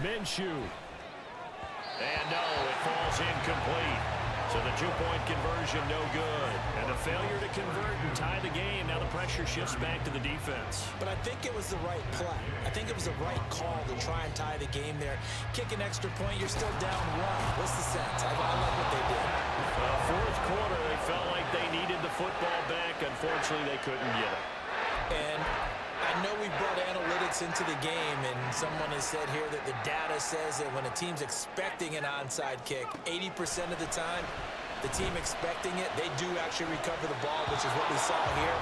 Minshew. And no, it falls incomplete. So the 2-point conversion no good. And the failure to convert and tie the game. Now the pressure shifts back to the defense. But I think it was the right play. I think it was the right call to try and tie the game there. Kick an extra point, you're still down 1. What's the sense? I like what they did. Fourth quarter, they felt like they needed the football back. Unfortunately, they couldn't get it. And I know we brought analytics into the game, and someone has said here that the data says that when a team's expecting an onside kick, 80% of the time, the team expecting it, they do actually recover the ball, which is what we saw here.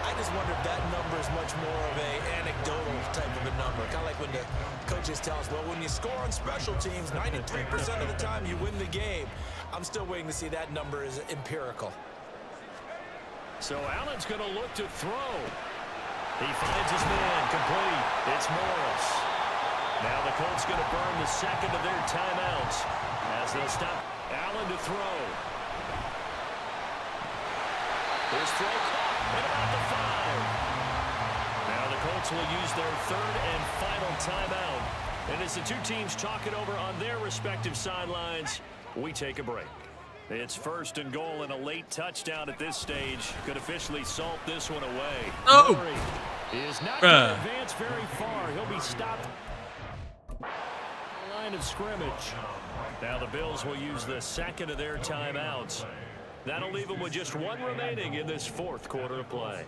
I just wonder if that number is much more of an anecdotal type of a number. Kind of like when the coaches tell us, well, when you score on special teams, 93% of the time you win the game. I'm still waiting to see that number is empirical. So Allen's going to look to throw. He finds his man, complete. It's Morris. Now the Colts going to burn the second of their timeouts as they'll stop Allen to throw. His throw caught at about the 5. Now the Colts will use their 3rd and final timeout. And as the two teams talk it over on their respective sidelines, we take a break. It's 1st and goal and a late touchdown at this stage. Could officially salt this one away. Oh! Murray is not going to advance very far. He'll be stopped. Line of scrimmage. Now the Bills will use the second of their timeouts. That'll leave them with just one remaining in this fourth quarter of play.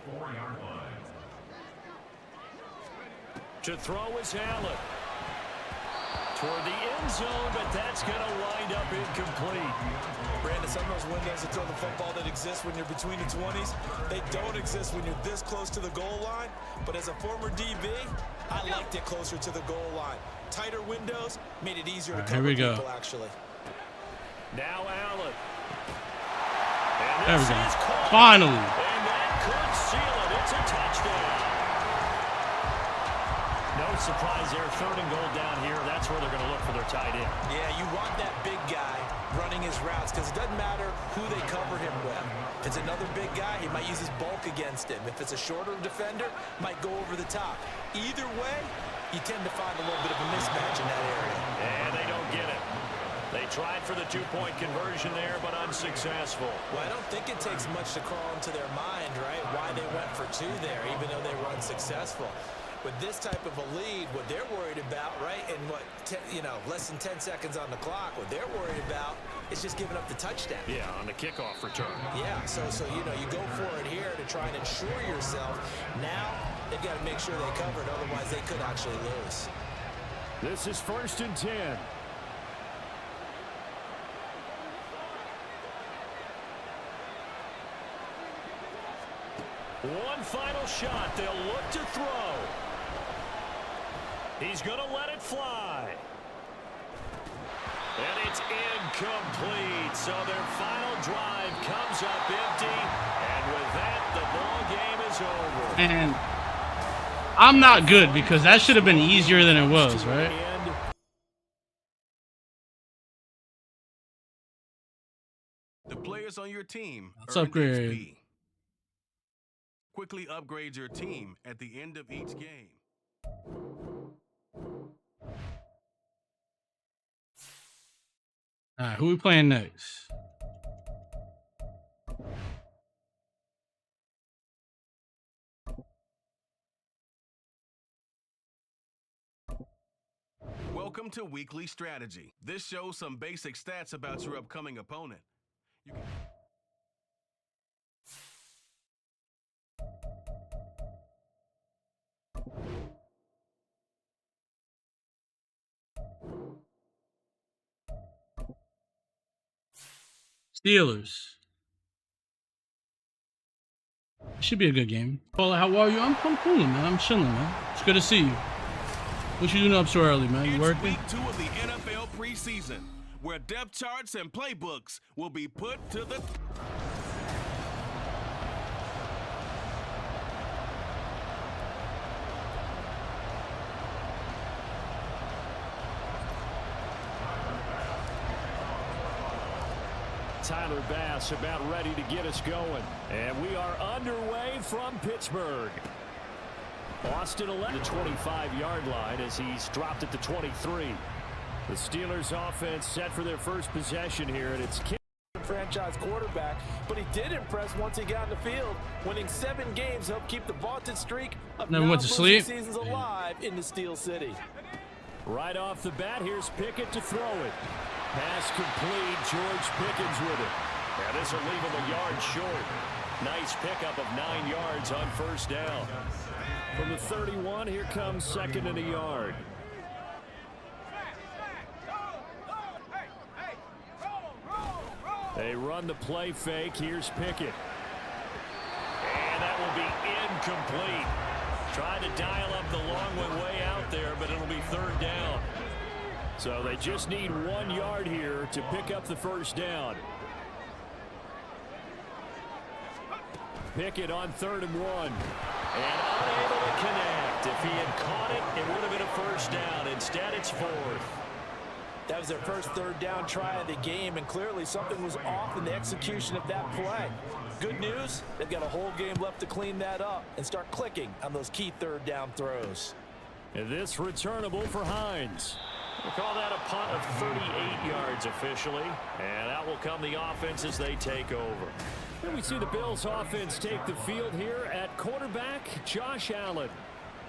To throw is Allen. Toward the end zone, but that's going to wind up incomplete. Brandon, some of those windows to throw the football that exist when you're between the 20s, they don't exist when you're this close to the goal line. But as a former DB, I liked it closer to the goal line. Tighter windows made it easier to cover people, actually. Now Allen. There we go. Finally. And that could seal it. It's a touchdown. No surprise there. Third and goal down here. That's where they're going to look for their tight end. Yeah, you want that big guy running his routes because it doesn't matter who they cover him with. If it's another big guy, he might use his bulk against him. If it's a shorter defender, might go over the top. Either way, you tend to find a little bit of a mismatch in that area. And they don't get it. They tried for the two-point conversion there, but unsuccessful. Well, I don't think it takes much to crawl into their mind, right, why they went for two there, even though they were unsuccessful. With this type of a lead, what they're worried about, right, and less than 10 seconds on the clock, what they're worried about is just giving up the touchdown. Yeah, on the kickoff return. Yeah, so you go for it here to try and ensure yourself. Now they've got to make sure they cover it, otherwise they could actually lose. This is 1st and 10. One final shot. They'll look to throw. He's going to let it fly. And it's incomplete. So their final drive comes up empty. And with that, the ball game is over. And I'm not good because that should have been easier than it was, right? The players on your team Let's earn upgrade. XP. Quickly upgrade your team at the end of each game. All right, who we playing next? Welcome to Weekly Strategy. This shows some basic stats about your upcoming opponent. You can Steelers. Should be a good game. Paula, how are you? I'm cool, man. I'm chilling, man. It's good to see you. What you doing up so early, man? You working? It's week 2 of the NFL preseason, where depth charts and playbooks will be put to the... Tyler Bass about ready to get us going. And we are underway from Pittsburgh. Austin 11 to 25-yard line as he's dropped at the 23. The Steelers offense set for their first possession here, and it's franchise quarterback, but he did impress once he got in the field. Winning 7 games helped keep the vaunted streak of Never went to sleep. seasons alive in the Steel City. Right off the bat, here's Pickett to throw it. Pass complete. George Pickens with it. Now this will leave him a yard short. Nice pickup of 9 yards on first down. From the 31, here comes 2nd and a yard. They run the play fake. Here's Pickett. And that will be incomplete. Trying to dial up the long one way out there, but it'll be 3rd down. So they just need 1 yard here to pick up the first down. Pickett on 3rd and 1. And unable to connect. If he had caught it, it would have been a first down. Instead, it's 4th. That was their first 3rd down try of the game, and clearly something was off in the execution of that play. Good news, they've got a whole game left to clean that up and start clicking on those key 3rd down throws. And this returnable for Hines. We'll call that a punt of 38 yards officially, and that will come the offense as they take over. And we see the Bills offense take the field here at quarterback Josh Allen.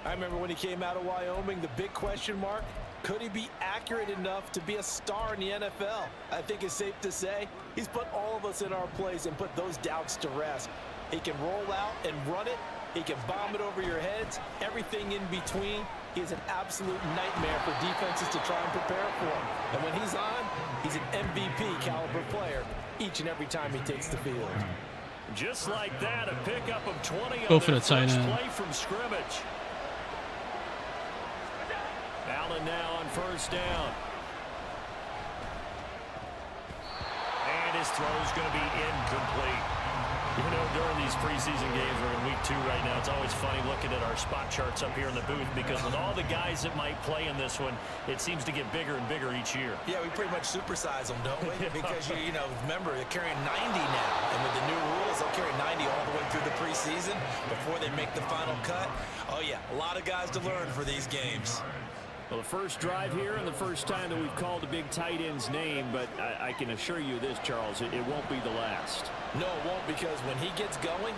I remember when he came out of Wyoming, the big question mark, Could he be accurate enough to be a star in the NFL? I think it's safe to say he's put all of us in our place and put those doubts to rest. He can roll out and run it. He can bomb it over your heads. Everything in between. He is an absolute nightmare for defenses to try and prepare for him. And when he's on, he's an MVP caliber player each and every time he takes the field. Just like that, a pickup of 20 Go on for their the tight first end. play from scrimmage. Allen now on first down. And his throw's going to be incomplete. You know, during these preseason games, we're in week 2 right now, it's always funny looking at our spot charts up here in the booth because with all the guys that might play in this one, it seems to get bigger and bigger each year. Yeah, we pretty much supersize them, don't we? Because, you know, remember, they're carrying 90 now. And with the new rules, they'll carry 90 all the way through the preseason before they make the final cut. Oh, yeah, a lot of guys to learn for these games. Well, the first drive here and the first time that we've called a big tight end's name, but I can assure you this, Charles, it won't be the last. No, it won't, because when he gets going,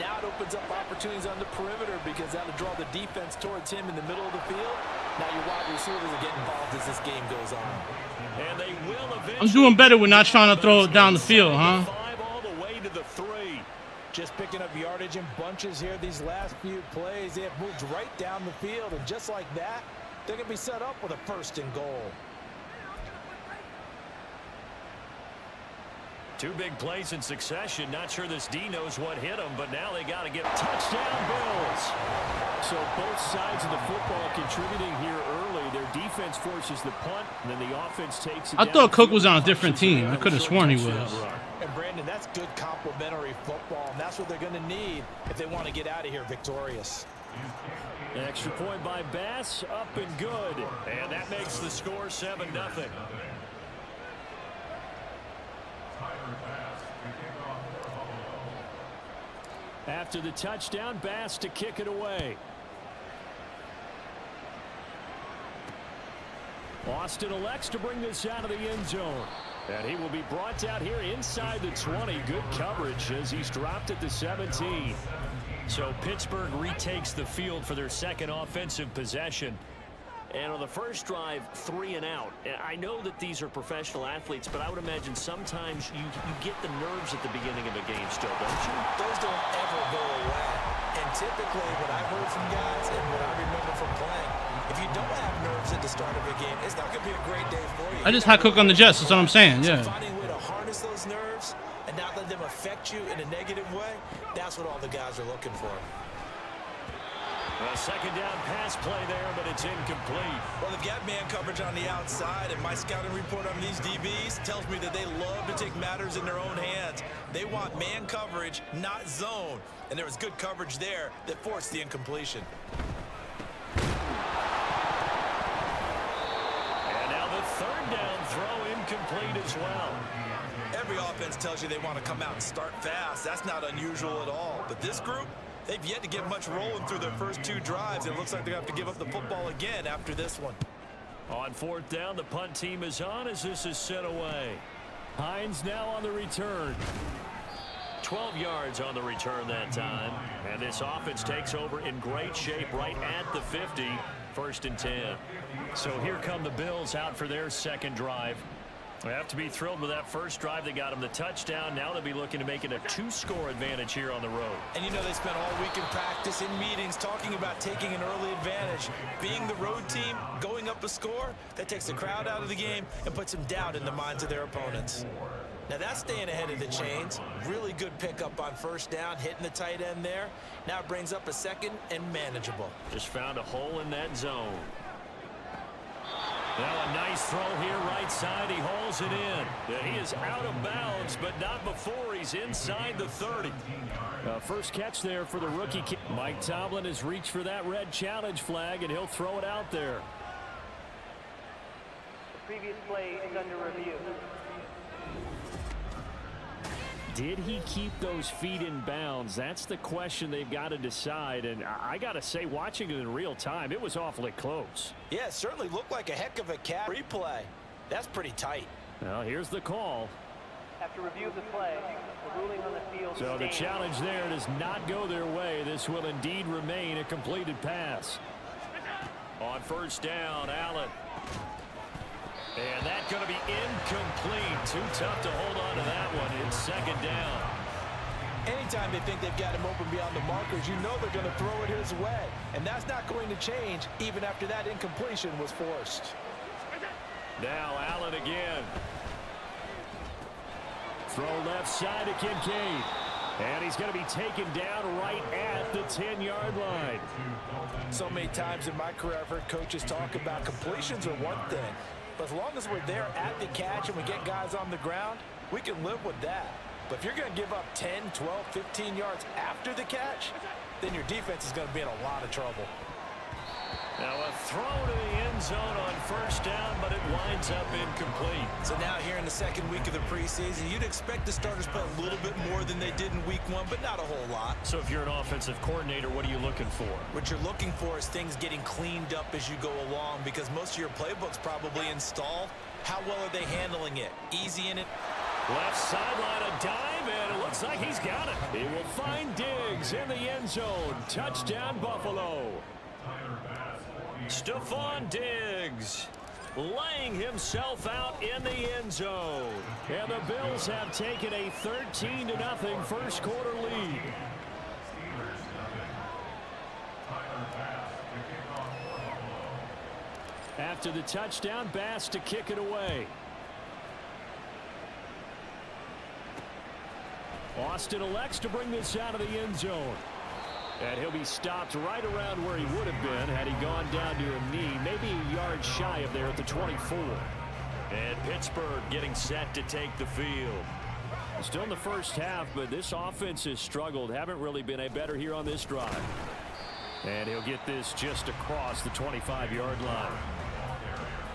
now it opens up opportunities on the perimeter because that'll draw the defense towards him in the middle of the field. Now your wide receivers will get involved as this game goes on. And they will eventually. I'm doing better with not trying to throw it down the field, huh? 5 all the way to the 3. Just picking up yardage in bunches here these last few plays. They have moved right down the field, and just like that, they're going to be set up with a 1st and goal. 2 big plays in succession. Not sure this D knows what hit him, but now they got to get touchdown Bills. So both sides of the football contributing here early. Their defense forces the punt, and then the offense takes it I down thought the Cook field was on a and different punches it team. down I with could a have short sworn he touchdown was. run. And Brandon, that's good complementary football, and that's what they're going to need if they want to get out of here victorious. An extra point by Bass, up and good. And that makes the score 7-0. After the touchdown, Bass to kick it away. Austin elects to bring this out of the end zone. And he will be brought out here inside the 20. Good coverage as he's dropped at the 17. So Pittsburgh retakes the field for their second offensive possession. And on the first drive, 3 and out. I know that these are professional athletes, but I would imagine sometimes you get the nerves at the beginning of a game still, don't you? Those don't ever go away. And typically what I've heard from guys and what I remember from playing, if you don't have nerves at the start of a game, it's not going to be a great day for you. I just had Cook on the Jets. That's what I'm saying. So Yeah. finding a way to harness those nerves and not let them affect you in a negative way, that's what all the guys are looking for. A second down pass play there, but it's incomplete. Well, they've got man coverage on the outside, and my scouting report on these DBs tells me that they love to take matters in their own hands. They want man coverage, not zone. And there was good coverage there that forced the incompletion. And now the third down throw incomplete as well. Every offense tells you they want to come out and start fast. That's not unusual at all. But this group, they've yet to get much rolling through their first 2 drives. It looks like they're going to have to give up the football again after this one. On 4th down, the punt team is on as this is sent away. Hines now on the return. 12 yards on the return that time. And this offense takes over in great shape right at the 50. 1st and 10. So here come the Bills out for their second drive. They have to be thrilled with that first drive. They got them the touchdown. Now they'll be looking to make it a 2-score advantage here on the road. And you know they spent all week in practice, in meetings, talking about taking an early advantage. Being the road team, going up a score, that takes the crowd out of the game and puts some doubt in the minds of their opponents. Now that's staying ahead of the chains. Really good pickup on first down, hitting the tight end there. Now it brings up a 2nd and manageable. Just found a hole in that zone. Now a nice throw here right side. He hauls it in. He is out of bounds, but not before he's inside the 30. First catch there for the rookie. Mike Tomlin has reached for that red challenge flag, and he'll throw it out there. The previous play is under review. Did he keep those feet in bounds? That's the question they've got to decide. And I got to say, watching it in real time, it was awfully close. Yeah, it certainly looked like a heck of a catch. Replay. That's pretty tight. Now, here's the call. After review of the play, the ruling on the field So the stands. challenge there does not go their way. This will indeed remain a completed pass. On first down, Allen. And that's going to be incomplete. Too tough to hold on to that one. It's second down. Anytime they think they've got him open beyond the markers, you know they're going to throw it his way. And that's not going to change even after that incompletion was forced. Now Allen again. Throw left side to Kincaid. And he's going to be taken down right at the 10-yard line. So many times in my career I've heard coaches talk about completions are one thing. But as long as we're there at the catch and we get guys on the ground, we can live with that. But if you're going to give up 10, 12, 15 yards after the catch, then your defense is going to be in a lot of trouble. Now a throw to the end zone on first down, but it winds up incomplete. So now here in the second week of the preseason, you'd expect the starters play a little bit more than they did in week one, but not a whole lot. So if you're an offensive coordinator, what are you looking for? What you're looking for is things getting cleaned up as you go along, because most of your playbook's probably installed. How well are they handling it? Easy in it? Left sideline, a dive, and it looks like he's got it. He will find Diggs in the end zone. Touchdown, Buffalo. Stephon Diggs laying himself out in the end zone. And the Bills have taken a 13-0 first quarter lead. After the touchdown, Bass to kick it away. Austin elects to bring this out of the end zone. And he'll be stopped right around where he would have been had he gone down to a knee, maybe a yard shy of there at the 24. And Pittsburgh getting set to take the field. Still in the first half, but this offense has struggled. Haven't really been a better here on this drive. And he'll get this just across the 25-yard line.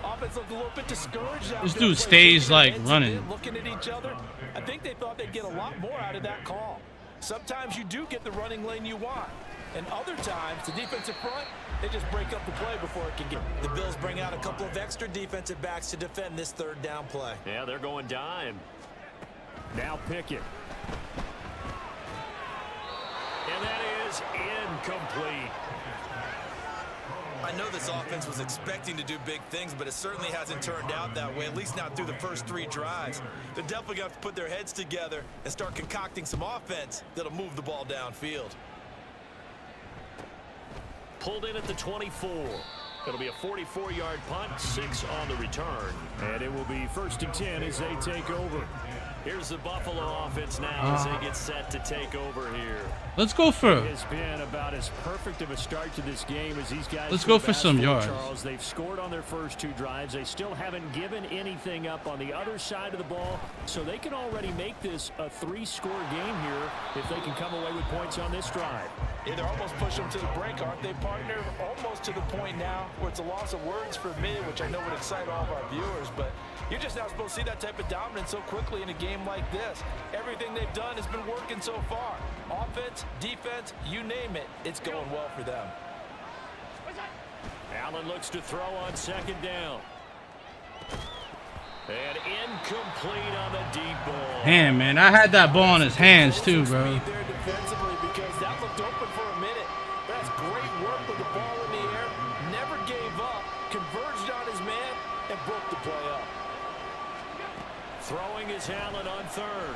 Offense looked a little bit discouraged out This there. dude stays like running. Looking at each other. I think they thought they'd get a lot more out of that call. Sometimes you do get the running lane you want. And other times, the defensive front, they just break up the play before it can get. The Bills bring out a couple of extra defensive backs to defend this third down play. Yeah, they're going dime. Now Pickett. And that is incomplete. I know this offense was expecting to do big things, but it certainly hasn't turned out that way, at least not through the first three drives. They're definitely going to have to put their heads together and start concocting some offense that'll move the ball downfield. Pulled in at the 24. It'll be a 44-yard punt, 6 on the return. And it will be 1st and 10 as they take over. Here's the Buffalo offense now as they get set to take over here. Let's go for. It has been about as perfect of a start to this game as these guys. Let's go for some yards. Charles, they've scored on their first 2 drives. They still haven't given anything up on the other side of the ball, so they can already make this a 3-score game here if they can come away with points on this drive. Yeah, they're almost pushing them to the break, aren't they, partner? Almost to the point now where it's a loss of words for me, which I know would excite all of our viewers, but you're just not supposed to see that type of dominance so quickly in a game like this. Everything they've done has been working so far. Offense, defense, you name it, it's going well for them. Allen looks to throw on 2nd down. And incomplete on the deep ball. Damn, man, I had that ball in his hands too, bro. There defensively because that looked open for a minute. That's great work with the ball in the air. Never gave up, converged on his man, and broke the play up. Throwing is Allen on 3rd.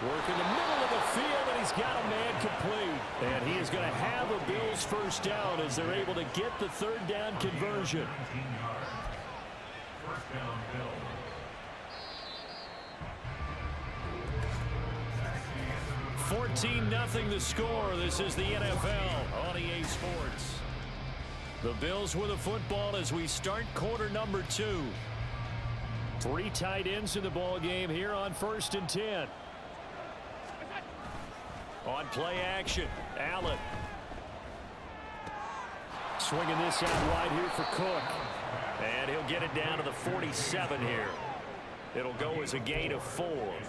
Work in the middle of the field, and he's got a man complete. And he is going to have a Bills 1st down as they're able to get the 3rd down conversion. 14-0 the score. This is the NFL on EA Sports. The Bills with the football as we start quarter number 2. 3 tight ends in the ball game here on 1st and 10. On play action, Allen. Swinging this out wide here for Cook. And he'll get it down to the 47 here. It'll go as a gain of 4,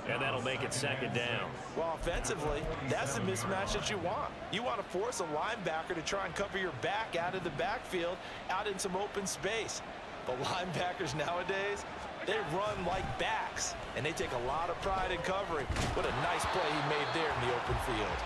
and that'll make it 2nd down. Well, offensively, that's the mismatch that you want. You want to force a linebacker to try and cover your back out of the backfield, out in some open space. But linebackers nowadays, they run like backs, and they take a lot of pride in covering. What a nice play he made there in the open field.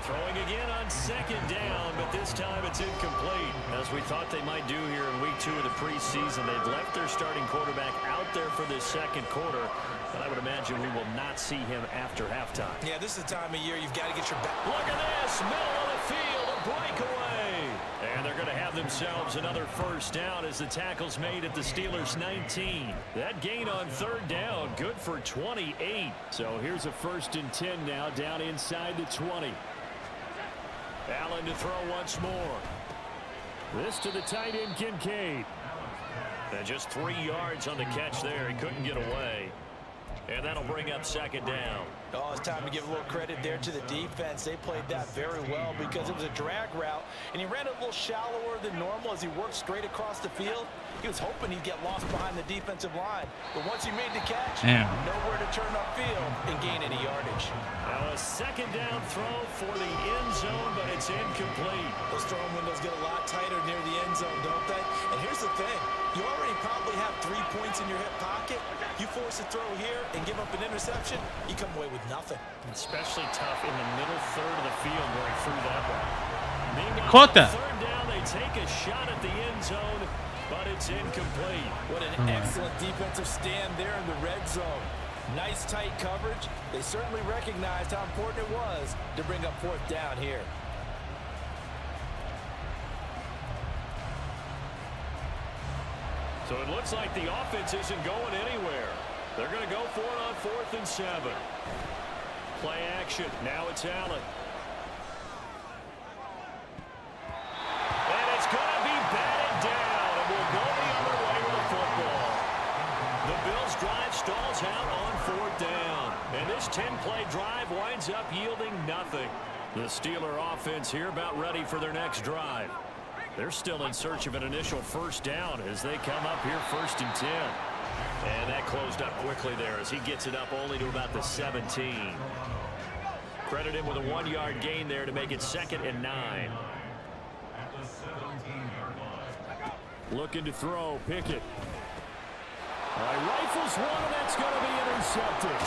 Throwing again on second down, but this time it's incomplete. As we thought they might do here in week 2 of the preseason, they've left their starting quarterback out there for this second quarter. But I would imagine we will not see him after halftime. Yeah, this is the time of year you've got to get your back. Look at this, middle of the field, a breakaway. And they're going to have themselves another first down as the tackle's made at the Steelers' 19. That gain on third down, good for 28. So here's a 1st and 10 now, down inside the 20. Allen to throw once more. This to the tight end, Kincaid. And just 3 yards on the catch there. He couldn't get away. And that'll bring up second down. Oh, it's time to give a little credit there to the defense. They played that very well because it was a drag route, and he ran it a little shallower than normal as he worked straight across the field. He was hoping he'd get lost behind the defensive line. But once he made the catch, nowhere to turn upfield and gain any yardage. Now a second down throw for the end zone, but it's incomplete. Those throwing windows get a lot tighter near the end zone, don't they? And here's the thing. You already probably have 3 points in your hip pocket. You force a throw here and give up an interception, you come away with nothing. Especially tough in the middle third of the field going through that one. Meanwhile, Caught that. Third down, they take a shot at the end zone, but it's incomplete. What an excellent defensive stand there in the red zone. Nice tight coverage. They certainly recognized how important it was to bring up 4th down here. So it looks like the offense isn't going anywhere. They're going to go for it on 4th and 7. Play action. Now it's Allen. And it's going to be batted down, and we'll go the other way with the football. The Bills' drive stalls out on 4th down. And this 10-play drive winds up yielding nothing. The Steeler offense here about ready for their next drive. They're still in search of an initial first down as they come up here 1st and 10. And that closed up quickly there as he gets it up only to about the 17. Credit him with a 1-yard gain there to make it 2nd and 9. Looking to throw, Pickett. Rifles one, and that's going to be intercepted.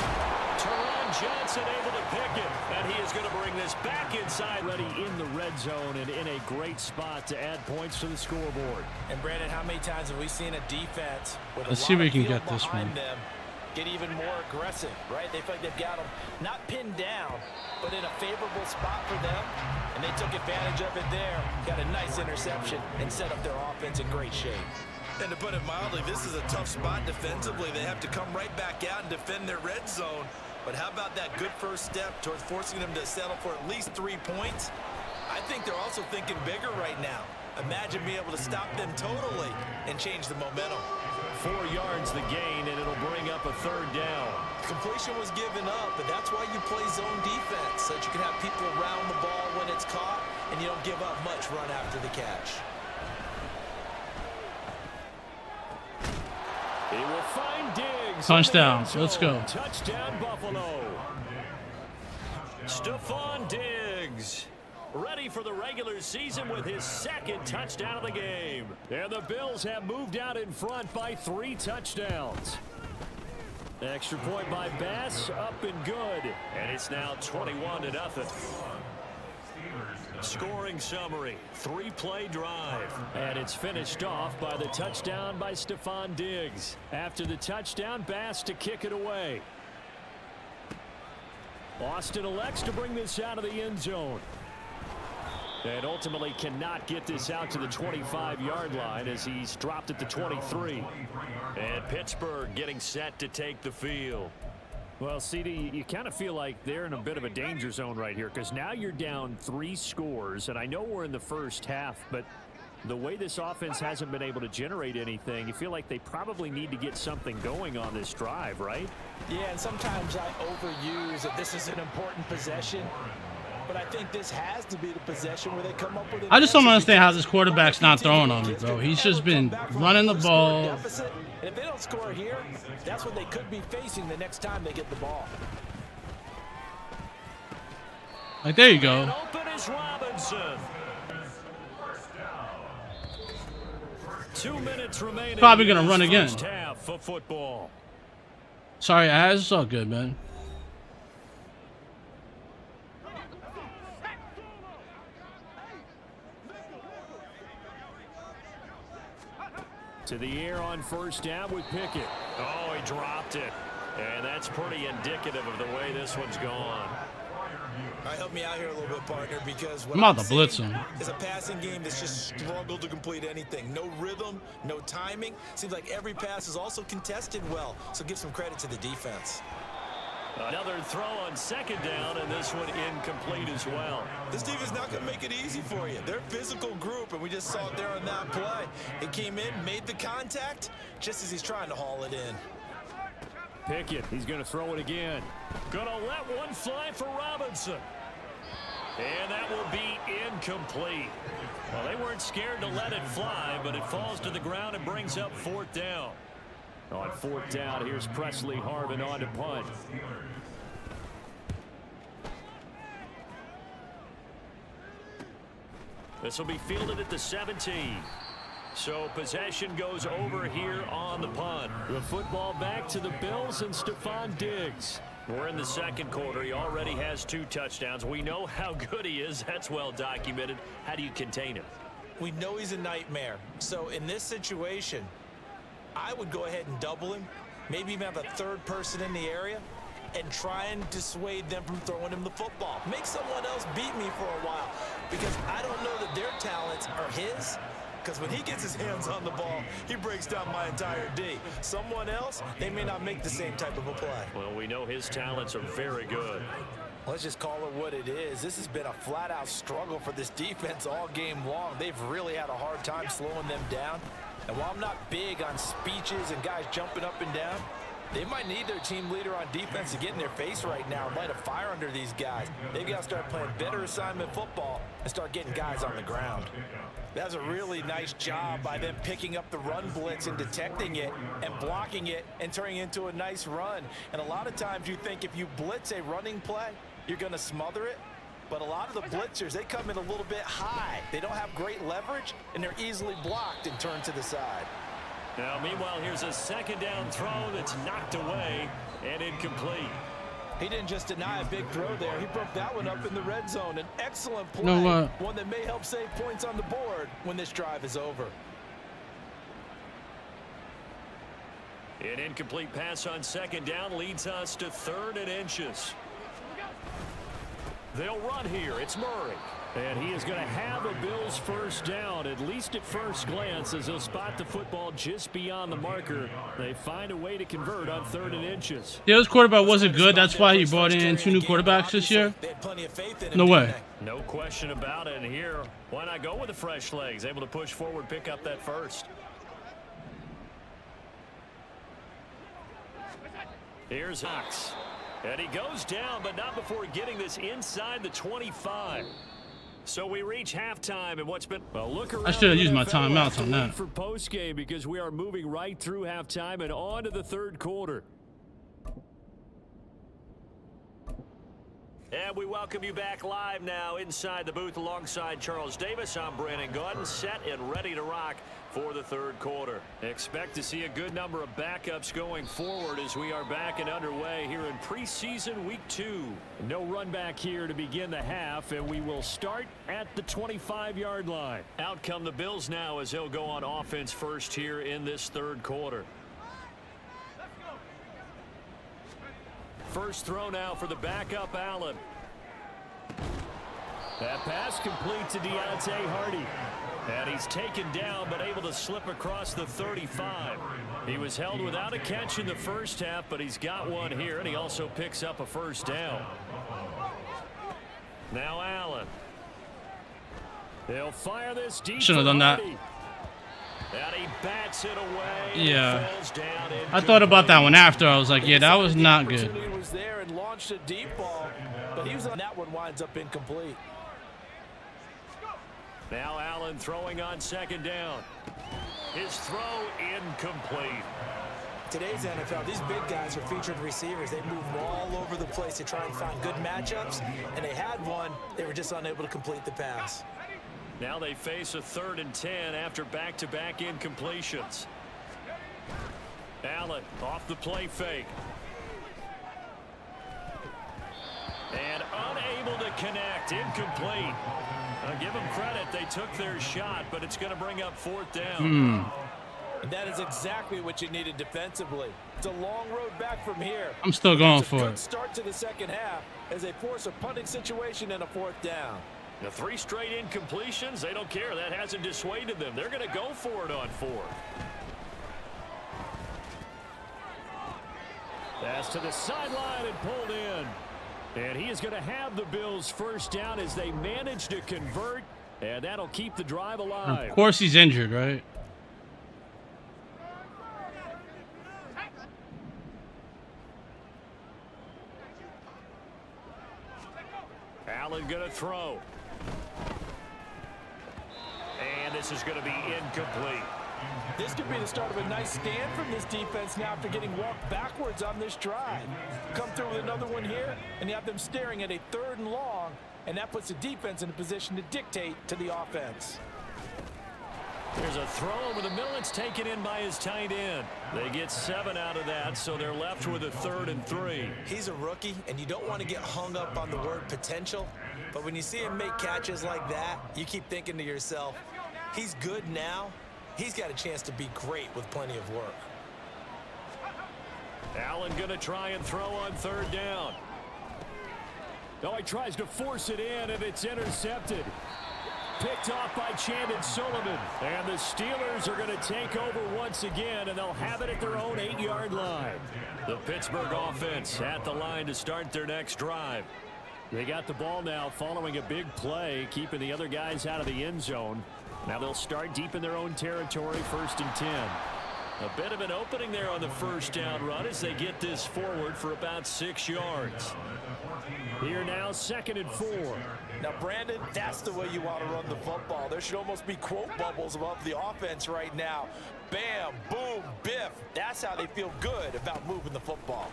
Teron Johnson able to pick it, and he is going to bring this back inside. Ready in the red zone and in a great spot to add points to the scoreboard. And Brandon, how many times have we seen a defense with Let's a see if lot we of can field get this behind one. them get even more aggressive, right? They feel like they've got them not pinned down, but in a favorable spot for them, and they took advantage of it there. Got a nice interception and set up their offense in great shape. And to put it mildly, this is a tough spot defensively. They have to come right back out and defend their red zone. But how about that good first step towards forcing them to settle for at least 3 points? I think they're also thinking bigger right now. Imagine being able to stop them totally and change the momentum. 4 yards the gain, and it'll bring up a 3rd down. Completion was given up, but that's why you play zone defense, so that you can have people around the ball when it's caught, and you don't give up much run after the catch. He will find Diggs. Touchdown. Let's go. Touchdown, Buffalo. Stephon Diggs ready for the regular season with his 2nd touchdown of the game. And the Bills have moved out in front by 3 touchdowns. Extra point by Bass, up and good. And it's now 21-0. Scoring summary, 3-play drive. And it's finished off by the touchdown by Stephon Diggs. After the touchdown, Bass to kick it away. Austin elects to bring this out of the end zone. And ultimately cannot get this out to the 25-yard line as he's dropped at the 23. And Pittsburgh getting set to take the field. Well, CD, you kind of feel like they're in a bit of a danger zone right here because now you're down 3 scores, and I know we're in the first half, but the way this offense hasn't been able to generate anything, you feel like they probably need to get something going on this drive, right? Yeah, and sometimes I overuse that this is an important possession, but I think this has to be the possession where they come up with it. I just don't understand how this quarterback's not throwing on me, bro. He's just been running the ball. And if they don't score here, that's what they could be facing the next time they get the ball. Like, there you go. And open is Robinson. 2 minutes remaining. Probably gonna run again. First half for football. Sorry, Az. It's all good, man. To the air on first down with Pickett. Oh, he dropped it. And that's pretty indicative of the way this one's gone. All right, help me out here a little bit, partner, because what I'm about to blitz him. is a passing game that's just struggled to complete anything. No rhythm, no timing. Seems like every pass is also contested well, so give some credit to the defense. Another throw on second down, and this one incomplete as well. This defense not going to make it easy for you. They're a physical group, and we just saw it there on that play. He came in, made the contact, just as he's trying to haul it in. Pickett, he's going to throw it again. Going to let one fly for Robinson. And that will be incomplete. Well, they weren't scared to let it fly, but it falls to the ground and brings up fourth down. On fourth down, here's Presley Harvin on to punt. This will be fielded at the 17. So possession goes over here on the punt. The football back to the Bills and Stephon Diggs. We're in the second quarter. He already has 2 touchdowns. We know how good he is. That's well documented. How do you contain him? We know he's a nightmare. So in this situation, I would go ahead and double him, maybe even have a third person in the area, and try and dissuade them from throwing him the football. Make someone else beat me for a while, because I don't know that their talents are his, because when he gets his hands on the ball, he breaks down my entire D. Someone else, they may not make the same type of a play. Well, we know his talents are very good. Let's just call it what it is. This has been a flat-out struggle for this defense all game long. They've really had a hard time slowing them down. And while I'm not big on speeches and guys jumping up and down, they might need their team leader on defense to get in their face right now and light a fire under these guys. They've got to start playing better assignment football and start getting guys on the ground. That was a really nice job by them picking up the run blitz and detecting it and blocking it and turning it into a nice run. And a lot of times you think if you blitz a running play, you're going to smother it. But a lot of the blitzers, they come in a little bit high. They don't have great leverage, and they're easily blocked and turned to the side. Now, meanwhile, here's a second down throw that's knocked away and incomplete. He didn't just deny a big throw there. He broke that one up in the red zone. An excellent play, one that may help save points on the board when this drive is over. An incomplete pass on second down leads us to 3rd and inches. They'll run here. It's Murray. And he is going to have a Bills first down, at least at first glance, as they'll spot the football just beyond the marker. They find a way to convert on 3rd and inches. Yeah, his quarterback wasn't good. That's why he brought in 2 new quarterbacks this year. No way. No question about it. And here, why not go with the fresh legs? Able to push forward, pick up that first. Here's Hawks. And he goes down, but not before getting this inside the 25. So we reach halftime, and what's been look around. I should have used my timeouts on that. For postgame, because we are moving right through halftime and on to the 3rd quarter. And we welcome you back live now inside the booth alongside Charles Davis. I'm Brandon Gordon, set and ready to rock for the 3rd quarter. Expect to see a good number of backups going forward as we are back and underway here in preseason week 2. No run back here to begin the half, and we will start at the 25-yard line. Out come the Bills now as they'll go on offense first here in this 3rd quarter. First throw now for the backup Allen. That pass complete to Deontay Hardy. And he's taken down but able to slip across the 35. He was held without a catch in the first half, but he's got one here, and he also picks up a first down. Now Allen. They'll fire this deep. Shouldn't have done that. And he bats it away. Yeah. I thought about that one after. I was like, yeah, that was not good. He was there and launched a deep ball, but he was on that one, winds up incomplete. Now Allen throwing on second down. His throw incomplete. Today's NFL, these big guys are featured receivers. They move all over the place to try and find good matchups, and they had one. They were just unable to complete the pass. Now they face a 3rd and 10 after back-to-back incompletions. Allen off the play fake. And unable to connect. Incomplete. I'll give them credit. They took their shot, but it's going to bring up 4th down. And that is exactly what you needed defensively. It's a long road back from here. I'm still going for Good it. start to the second half as they force a punting situation and a 4th down. The 3 straight incompletions, they don't care. That hasn't dissuaded them. They're going to go for it on 4th. Pass to the sideline and pulled in. And he is going to have the Bills 1st down as they manage to convert. And that'll keep the drive alive. Of course he's injured, right? Allen going to throw. And this is going to be incomplete. This could be the start of a nice stand from this defense now after getting walked backwards on this drive. Come through with another one here, and you have them staring at a 3rd and long, and that puts the defense in a position to dictate to the offense. There's a throw over the middle. It's taken in by his tight end. They get 7 out of that, so they're left with a 3rd and 3. He's a rookie, and you don't want to get hung up on the word potential, but when you see him make catches like that, you keep thinking to yourself, he's good now. He's got a chance to be great with plenty of work. Allen going to try and throw on 3rd down. No, he tries to force it in, and it's intercepted. Picked off by Chandon Sullivan. And the Steelers are going to take over once again, and they'll have it at their own 8-yard line. The Pittsburgh offense at the line to start their next drive. They got the ball now following a big play, keeping the other guys out of the end zone. Now they'll start deep in their own territory, 1st and 10. A bit of an opening there on the 1st down run as they get this forward for about 6 yards. Here now, 2nd and 4. Now, Brandon, that's the way you want to run the football. There should almost be quote bubbles above the offense right now. Bam, boom, biff. That's how they feel good about moving the football.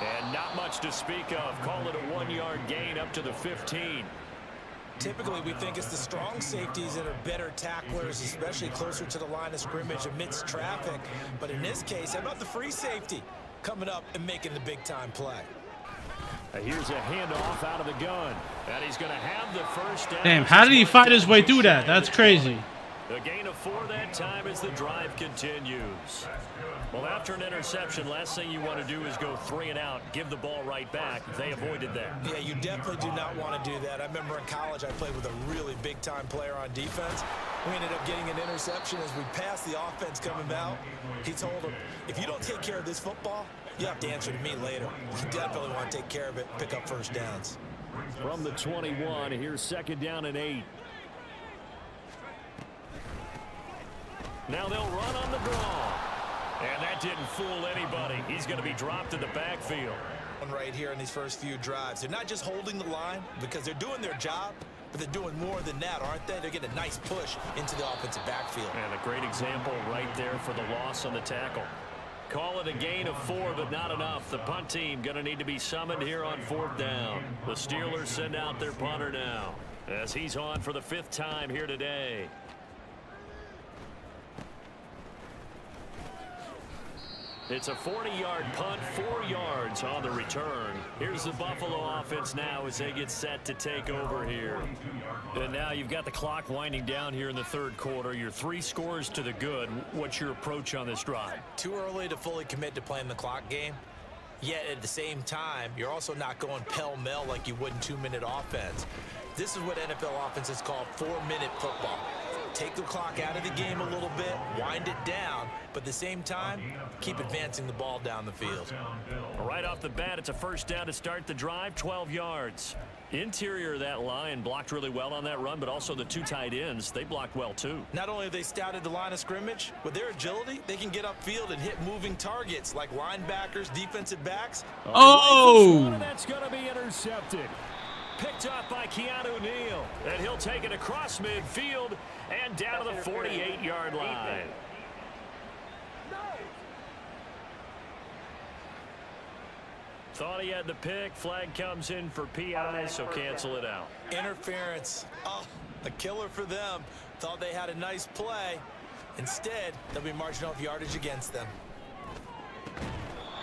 And not much to speak of. Call it a 1-yard gain up to the 15. Typically, we think it's the strong safeties that are better tacklers, especially closer to the line of scrimmage amidst traffic. But in this case, how about the free safety coming up and making the big-time play? Here's a handoff out of the gun. And he's going to have the 1st down. Damn, how did he fight his way through that? That's crazy. The gain of 4 that time as the drive continues. Well, after an interception, last thing you want to do is go 3 and out, give the ball right back. They avoided that. Yeah, you definitely do not want to do that. I remember in college I played with a really big-time player on defense. We ended up getting an interception as we passed the offense coming out. He told him, if you don't take care of this football, you have to answer to me later. You definitely want to take care of it, pick up 1st downs. From the 21, here's 2nd down and 8. Now they'll run on the draw. And that didn't fool anybody. He's going to be dropped in the backfield. Right here in these first few drives. They're not just holding the line because they're doing their job, but they're doing more than that, aren't they? They're getting a nice push into the offensive backfield. And a great example right there for the loss on the tackle. Call it a gain of 4, but not enough. The punt team going to need to be summoned here on 4th down. The Steelers send out their punter now as he's on for the 5th time here today. It's a 40-yard punt, 4 yards on the return. Here's the Buffalo offense now as they get set to take over here. And now you've got the clock winding down here in the 3rd quarter. You're 3 scores to the good. What's your approach on this drive? Too early to fully commit to playing the clock game. Yet at the same time, you're also not going pell-mell like you would in 2-minute offense. This is what NFL offenses call 4-minute football. Take the clock out of the game a little bit, wind it down, but at the same time, keep advancing the ball down the field. Right off the bat, it's a 1st down to start the drive, 12 yards. Interior of that line blocked really well on that run, but also the 2 tight ends, they blocked well too. Not only have they scouted the line of scrimmage, with their agility, they can get upfield and hit moving targets like linebackers, defensive backs. Oh! That's going to be intercepted. Picked up by Keanu Neal. And he'll take it across midfield and down to the 48-yard line. Thought he had the pick. Flag comes in for PI, so cancel it out. Interference. Oh, a killer for them. Thought they had a nice play. Instead, they'll be marching off yardage against them.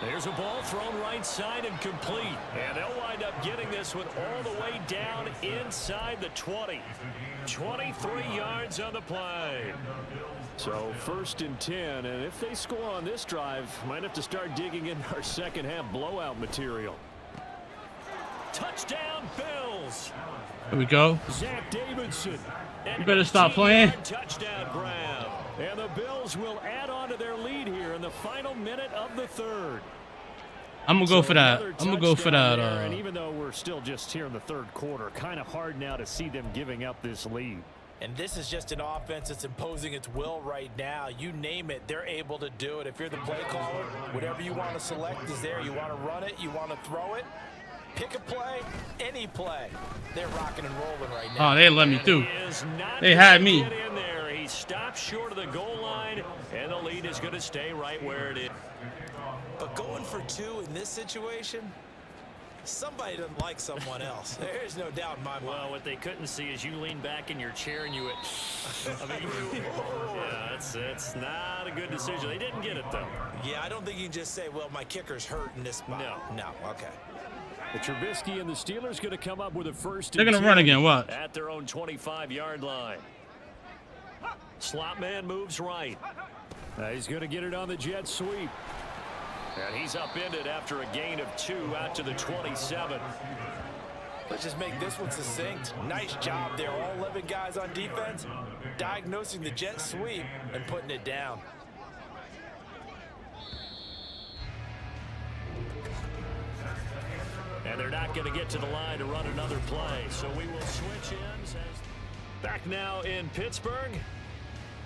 There's a ball thrown right side and complete. And they'll wind up getting this one all the way down inside the 20. 23 yards on the play. So 1st and 10, and if they score on this drive, might have to start digging in our second half blowout material. Touchdown Bills. Here we go. Zach Davidson. You better stop playing. Touchdown grab. And the Bills will add on to their lead here in the final minute of the 3rd. I'm gonna go for that. I'm gonna go for that. And even though we're still just here in the 3rd quarter, kind of hard now to see them giving up this lead. And this is just an offense that's imposing its will right now. You name it, they're able to do it. If you're the play caller, whatever you want to select is there. You want to run it, you want to throw it. Pick a play, any play. They're rocking and rolling right now. Oh, they let me through. They had me. Get in there. He stopped short of the goal line, and the lead is going to stay right where it is. But going for 2 in this situation, somebody doesn't like someone else. There's no doubt in my mind. Well, what they couldn't see is you lean back in your chair and you went, I mean, yeah, it's not a good decision. They didn't get it, though. Yeah, I don't think you can just say, well, my kicker's hurt in this spot. No, okay. The Trubisky and the Steelers going to come up with a 1st. They're going to run again. What? At their own 25-yard line. Slot man moves right. He's going to get it on the jet sweep. And he's upended after a gain of 2 out to the 27. Let's just make this one succinct. Nice job there. All 11 guys on defense diagnosing the jet sweep and putting it down. And they're not going to get to the line to run another play. So we will switch ends. Back now in Pittsburgh.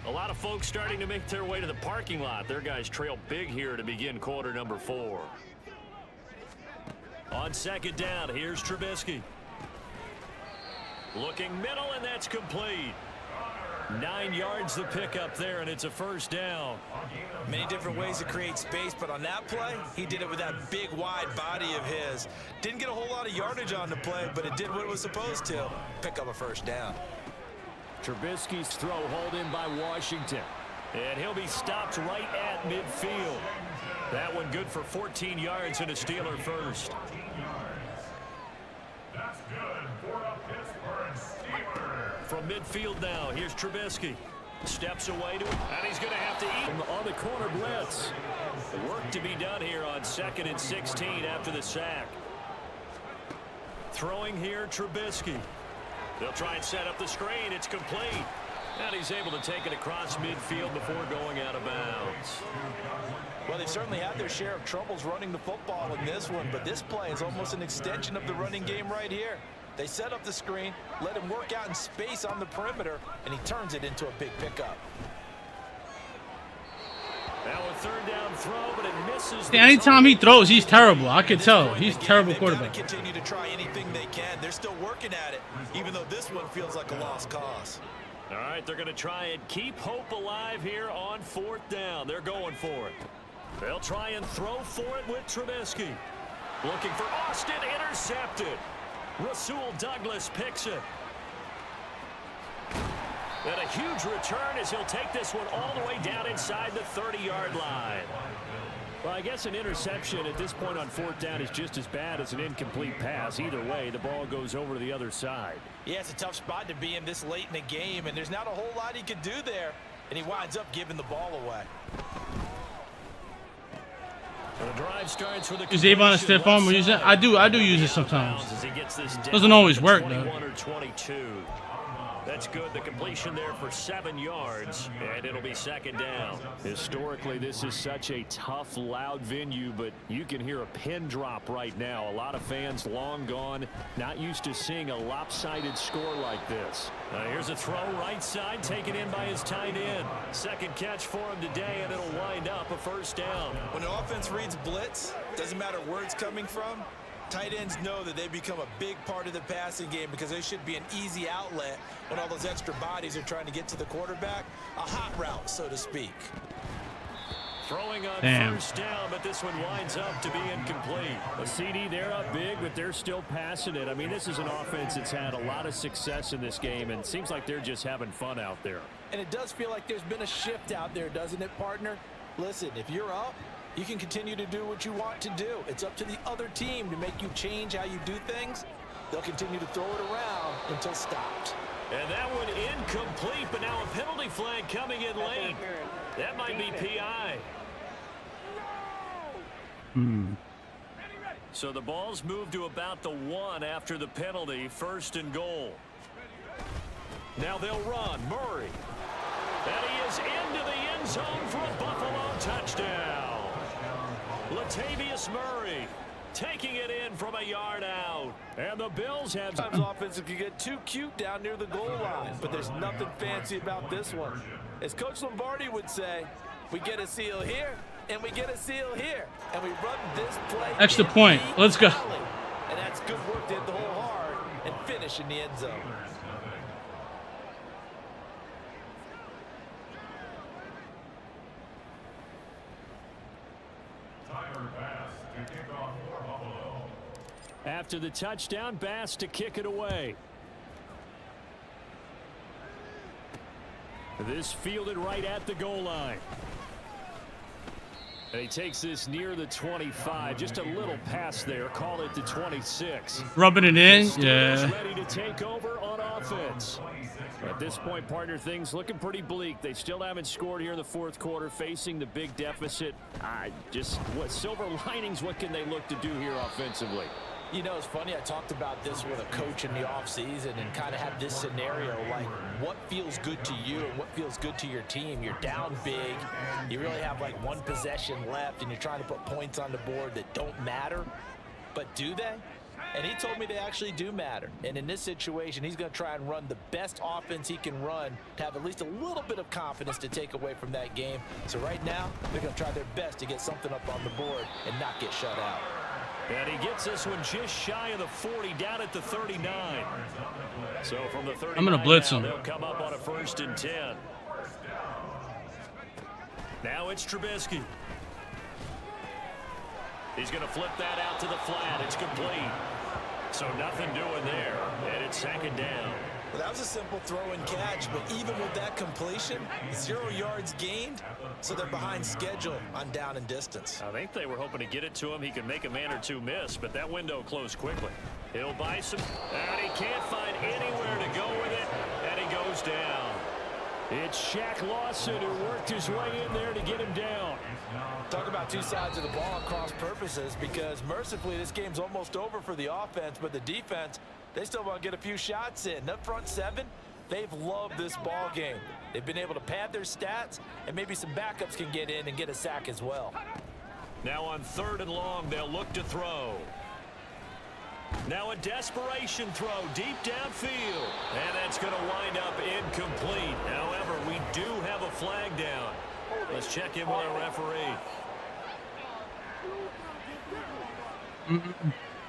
A lot of folks starting to make their way to the parking lot. Their guys trail big here to begin quarter number 4. On 2nd down, here's Trubisky. Looking middle, and that's complete. 9 yards the pickup there, and it's a 1st down. Many different ways to create space, but on that play, he did it with that big, wide body of his. Didn't get a whole lot of yardage on the play, but it did what it was supposed to. Pick up a 1st down. Trubisky's throw hauled in by Washington. And he'll be stopped right at midfield. That one good for 14 yards and a Steeler 1st. That's good for a Pittsburgh Steelers. From midfield now, here's Trubisky. Steps away to him, and he's going to have to eat on the corner blitz. Work to be done here on 2nd and 16 after the sack. Throwing here, Trubisky. They'll try and set up the screen. It's complete. And he's able to take it across midfield before going out of bounds. Well, they've certainly had their share of troubles running the football in this one, but this play is almost an extension of the running game right here. They set up the screen, let him work out in space on the perimeter, and he turns it into a big pickup. Now a 3rd down throw, but it misses. Anytime he throws, he's terrible. I can tell. He's a terrible quarterback. They've got to continue to try anything they can. They're still working at it, even though this one feels like a lost cause. All right, they're going to try and keep hope alive here on 4th down. They're going for it. They'll try and throw for it with Trubisky. Looking for Austin, intercepted. Rasul Douglas picks it. And a huge return as he'll take this one all the way down inside the 30-yard line. Well, I guess an interception at this point on 4th down is just as bad as an incomplete pass. Either way, the ball goes over to the other side. Yeah, it's a tough spot to be in this late in the game, and there's not a whole lot he could do there, and he winds up giving the ball away. The drive starts with a Is Avon a stiff arm? Use it? I do use it sometimes. Doesn't always work though. 21 or 22. That's good. The completion there for 7 yards, and it'll be 2nd down. Historically, this is such a tough, loud venue, but you can hear a pin drop right now. A lot of fans long gone, not used to seeing a lopsided score like this. Here's a throw right side, taken in by his tight end. 2nd catch for him today, and it'll wind up a 1st down. When an offense reads blitz, doesn't matter where it's coming from, tight ends know that they become a big part of the passing game because they should be an easy outlet when all those extra bodies are trying to get to the quarterback. A hot route, so to speak. Throwing on 1st down, but this one winds up to be incomplete. A CD, they're up big, but they're still passing it. I mean, this is an offense that's had a lot of success in this game, and it seems like they're just having fun out there. And it does feel like there's been a shift out there, doesn't it, partner? Listen, if you're up, You can continue to do what you want to do. It's up to the other team to make you change how you do things. They'll continue to throw it around until stopped. And that one incomplete, but now a penalty flag coming in late. That might be PI. So the ball's moved to about the 1 after the penalty, 1st and goal. Now they'll run. Murray. And he is into the end zone for a Buffalo touchdown. Latavius Murray taking it in from a yard out. And the Bills have... Sometimes offensive can get too cute down near the goal line, but there's nothing fancy about this one. As Coach Lombardi would say, we get a seal here, and we get a seal here, and we run this play. Extra point. Let's go. And that's good work to hit the hole hard and finish in the end zone. After the touchdown, Bass to kick it away. This fielded right at the goal line. And he takes this near the 25. Just a little pass there. Call it the 26. Rubbing it in. Yeah. Ready to take over on offense. At this point, partner, things looking pretty bleak. They still haven't scored here in the 4th quarter, facing the big deficit. What silver linings, what can they look to do here offensively? You know, it's funny, I talked about this with a coach in the offseason and kind of had this scenario, like what feels good to you and what feels good to your team. You're down big, you really have like 1 possession left, and you're trying to put points on the board that don't matter. But do they? And he told me they actually do matter. And in this situation, he's going to try and run the best offense he can run to have at least a little bit of confidence to take away from that game. So right now, they're going to try their best to get something up on the board and not get shut out. And he gets this one just shy of the 40, down at the 39. So from the 39, I'm going to blitz him. They'll come up on a 1st and 10. Now it's Trubisky. He's going to flip that out to the flat. It's complete. So nothing doing there. And it's 2nd down. Well, that was a simple throw and catch, but even with that completion, 0 yards gained, so they're behind schedule on down and distance. I think they were hoping to get it to him. He could make a man or 2 miss, but that window closed quickly. He'll buy some, and he can't find anywhere to go with it, and he goes down. It's Shaq Lawson who worked his way in there to get him down. Talk about 2 sides of the ball at cross purposes, because mercifully this game's almost over for the offense, but the defense, they still want to get a few shots in. That front 7, they've loved this ball game. They've been able to pad their stats, and maybe some backups can get in and get a sack as well. Now on 3rd and long, they'll look to throw. Now a desperation throw deep downfield. And that's going to wind up incomplete. However, we do have a flag down. Let's check in with our referee.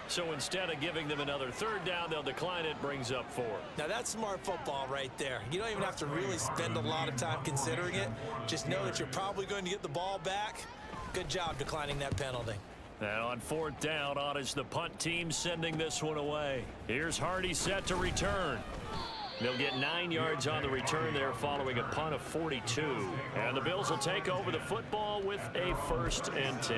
So instead of giving them another 3rd down, they'll decline it, brings up 4. Now that's smart football right there. You don't even have to really spend a lot of time considering it. Just know that you're probably going to get the ball back. Good job declining that penalty. And on 4th down, on is the punt team sending this one away. Here's Hardy set to return. They'll get 9 yards on the return there following a punt of 42. And the Bills will take over the football with a 1st and 10.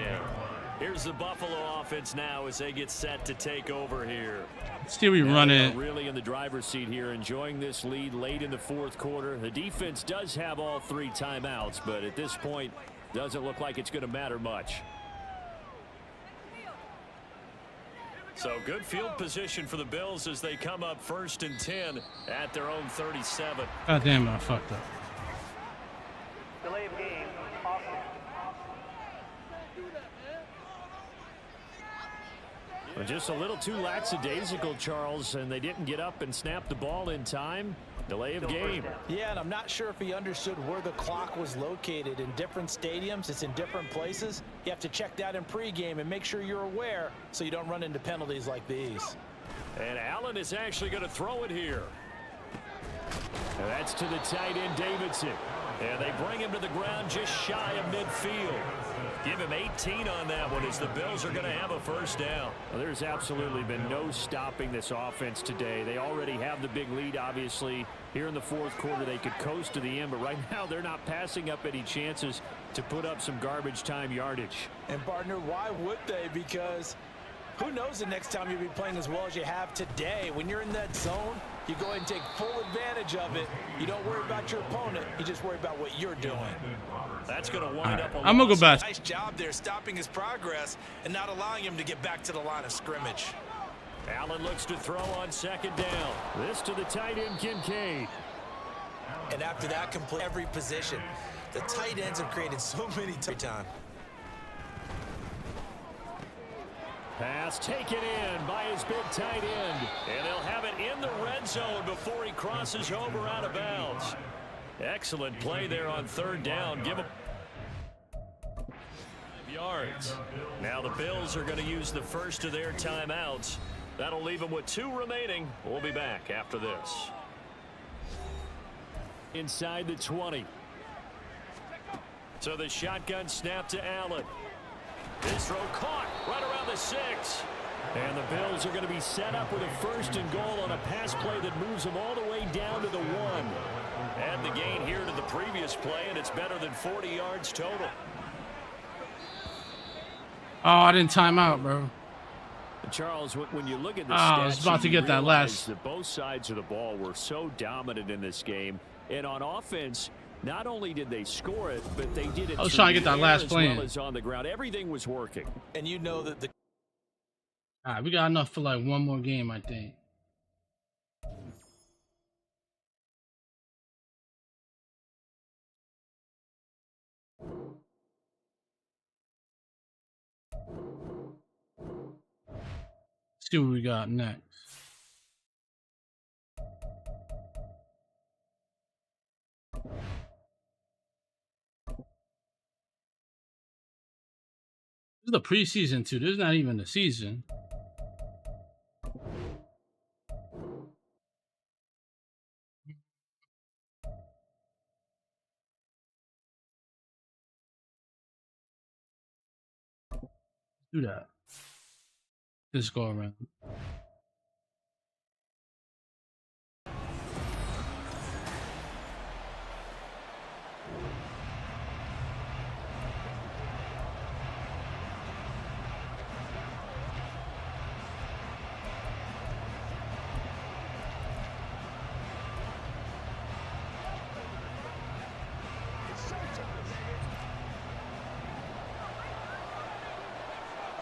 Here's the Buffalo offense now as they get set to take over here. Still we run it. Really in the driver's seat here, enjoying this lead late in the 4th quarter. The defense does have all 3 timeouts, but at this point, doesn't look like it's going to matter much. So good field position for the Bills as they come up 1st and 10 at their own 37. God damn it, I fucked up. Delay of game. Austin. Just a little too lackadaisical, Charles, and they didn't get up and snap the ball in time. Delay of game. Yeah, and I'm not sure if he understood where the clock was located. In different stadiums, it's in different places. You have to check that in pregame and make sure you're aware so you don't run into penalties like these. And Allen is actually going to throw it here. And that's to the tight end, Davidson. And they bring him to the ground just shy of midfield. Give him 18 on that one as the Bills are going to have a first down. Well, there's absolutely been no stopping this offense today. They already have the big lead, obviously. Here in the fourth quarter, they could coast to the end, but right now they're not passing up any chances to put up some garbage time yardage. And, partner, why would they? Because who knows the next time you'll be playing as well as you have today. When you're in that zone, you go ahead and take full advantage of it. You don't worry about your opponent. You just worry about what you're doing. That's going to wind up a I'm going to go back. Nice job there stopping his progress and not allowing him to get back to the line of scrimmage. Allen looks to throw on second down. This to the tight end, Kincaid. And after that, complete every position. The tight ends have created so many time. Pass taken in by his big tight end. And they'll have it in the red zone before he crosses over out of bounds. Excellent play there on third down. Give him 5 yards. Now the Bills are going to use the first of their timeouts. That'll leave them with 2 remaining. We'll be back after this. Inside the 20. So the shotgun snap to Allen. This throw caught right around the 6. And the Bills are going to be set up with a first and goal on a pass play that moves them all the way down to the 1. Add the gain here to the previous play, and it's better than 40 yards total. Oh, I didn't time out, bro. Charles, when you look at the I was about to get that last. That both sides of the ball were so dominant in this game. And on offense, not only did they score it, but they did it. I was trying to get that last play in. Well as on the ground. Everything was working. And you know that the All right, we got enough for like one more game, I think. Let's see what we got next. This is the preseason too. This is not even the season. Do that. This go around.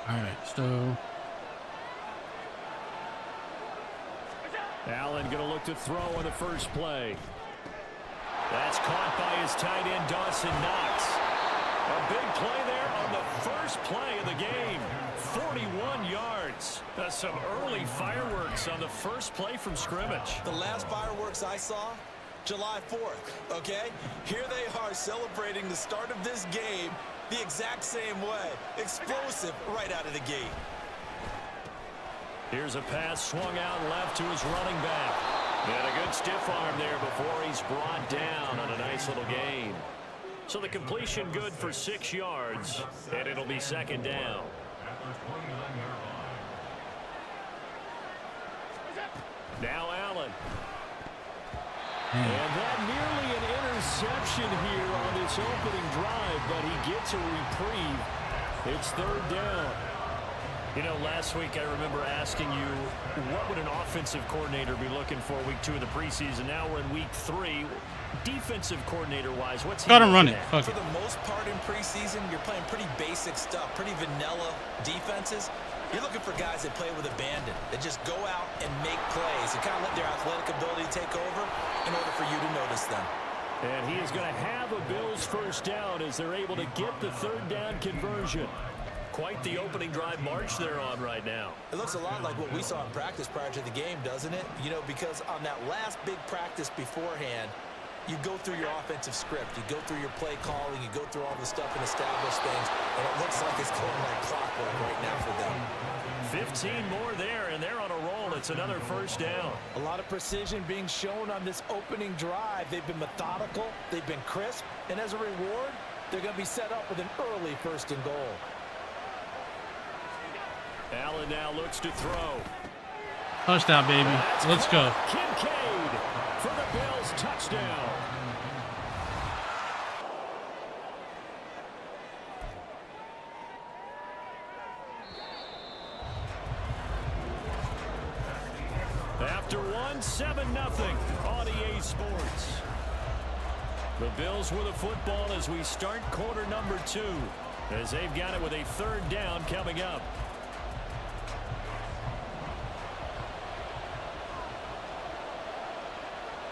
All right, so Allen going to look to throw on the first play. That's caught by his tight end, Dawson Knox. A big play there on the first play of the game. 41 yards. That's some early fireworks on the first play from scrimmage. The last fireworks I saw, July 4th, okay? Here they are celebrating the start of this game the exact same way. Explosive right out of the gate. Here's a pass swung out left to his running back. And a good stiff arm there before he's brought down on a nice little gain. So the completion good for 6 yards, and it'll be second down. Now Allen. And that nearly an interception here on this opening drive, but he gets a reprieve. It's third down. You know, last week I remember asking you, what would an offensive coordinator be looking for week 2 of the preseason? Now we're in week 3. Defensive coordinator-wise, what's he gotta run it. For the most part in preseason, you're playing pretty basic stuff, pretty vanilla defenses. You're looking for guys that play with abandon, that just go out and make plays and kind of let their athletic ability take over in order for you to notice them. And he is going to have a Bills first down as they're able to get the third down conversion. Quite the opening drive march they're on right now. It looks a lot like what we saw in practice prior to the game, doesn't it? You know, because on that last big practice beforehand, you go through your offensive script, you go through your play calling, you go through all the stuff and establish things, and it looks like it's going like clockwork right now for them. 15 more there, and they're on a roll It's another first down. A lot of precision being shown on this opening drive. They've been methodical, they've been crisp, and as a reward, they're going to be set up with an early 1st and goal. Allen now looks to throw. Touchdown, baby. Let's go. Kincaid for the Bills, touchdown. After 7-0 on EA Sports. The Bills with the football as we start quarter number 2, as they've got it with a 3rd down coming up.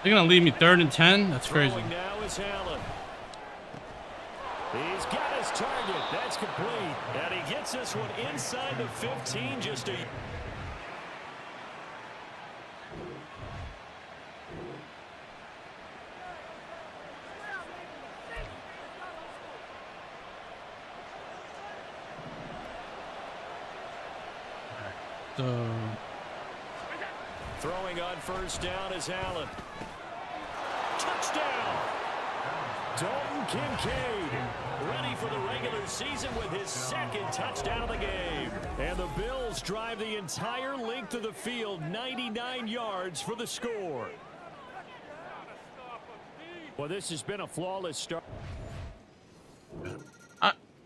They're going to leave me 3rd and 10? That's crazy. Throwing now is Allen. He's got his target. That's complete. And he gets this one inside the 15, just a... So... Throwing on 1st down is Allen. Touchdown! Dalton Kincaid ready for the regular season with his 2nd touchdown of the game. And the Bills drive the entire length of the field, 99 yards for the score. Well, this has been a flawless start.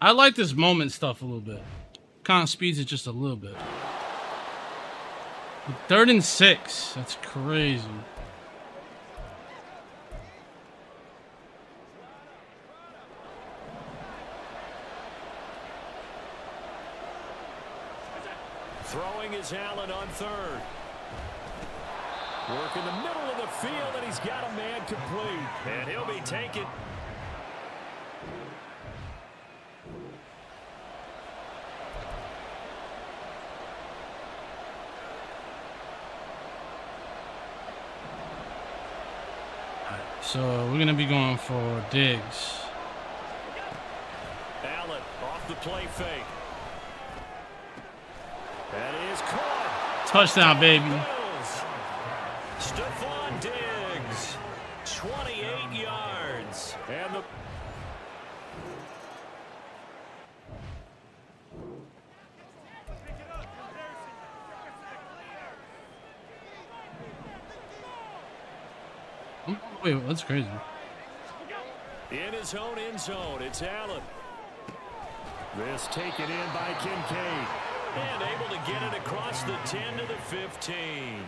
I like this moment stuff a little bit. Kind of speeds it just a little bit. 3rd and 6. That's crazy. Throwing is Allen on 3rd. Work in the middle of the field, and he's got a man complete. And he'll be taken. So we're going to be going for Diggs. Allen off the play fake. That is caught. Touchdown, baby. Stephon Diggs, 28 yards. And the... Wait, that's crazy. In his own end zone, it's Allen. This taken in by Kincaid. And able to get it across the 10 to the 15.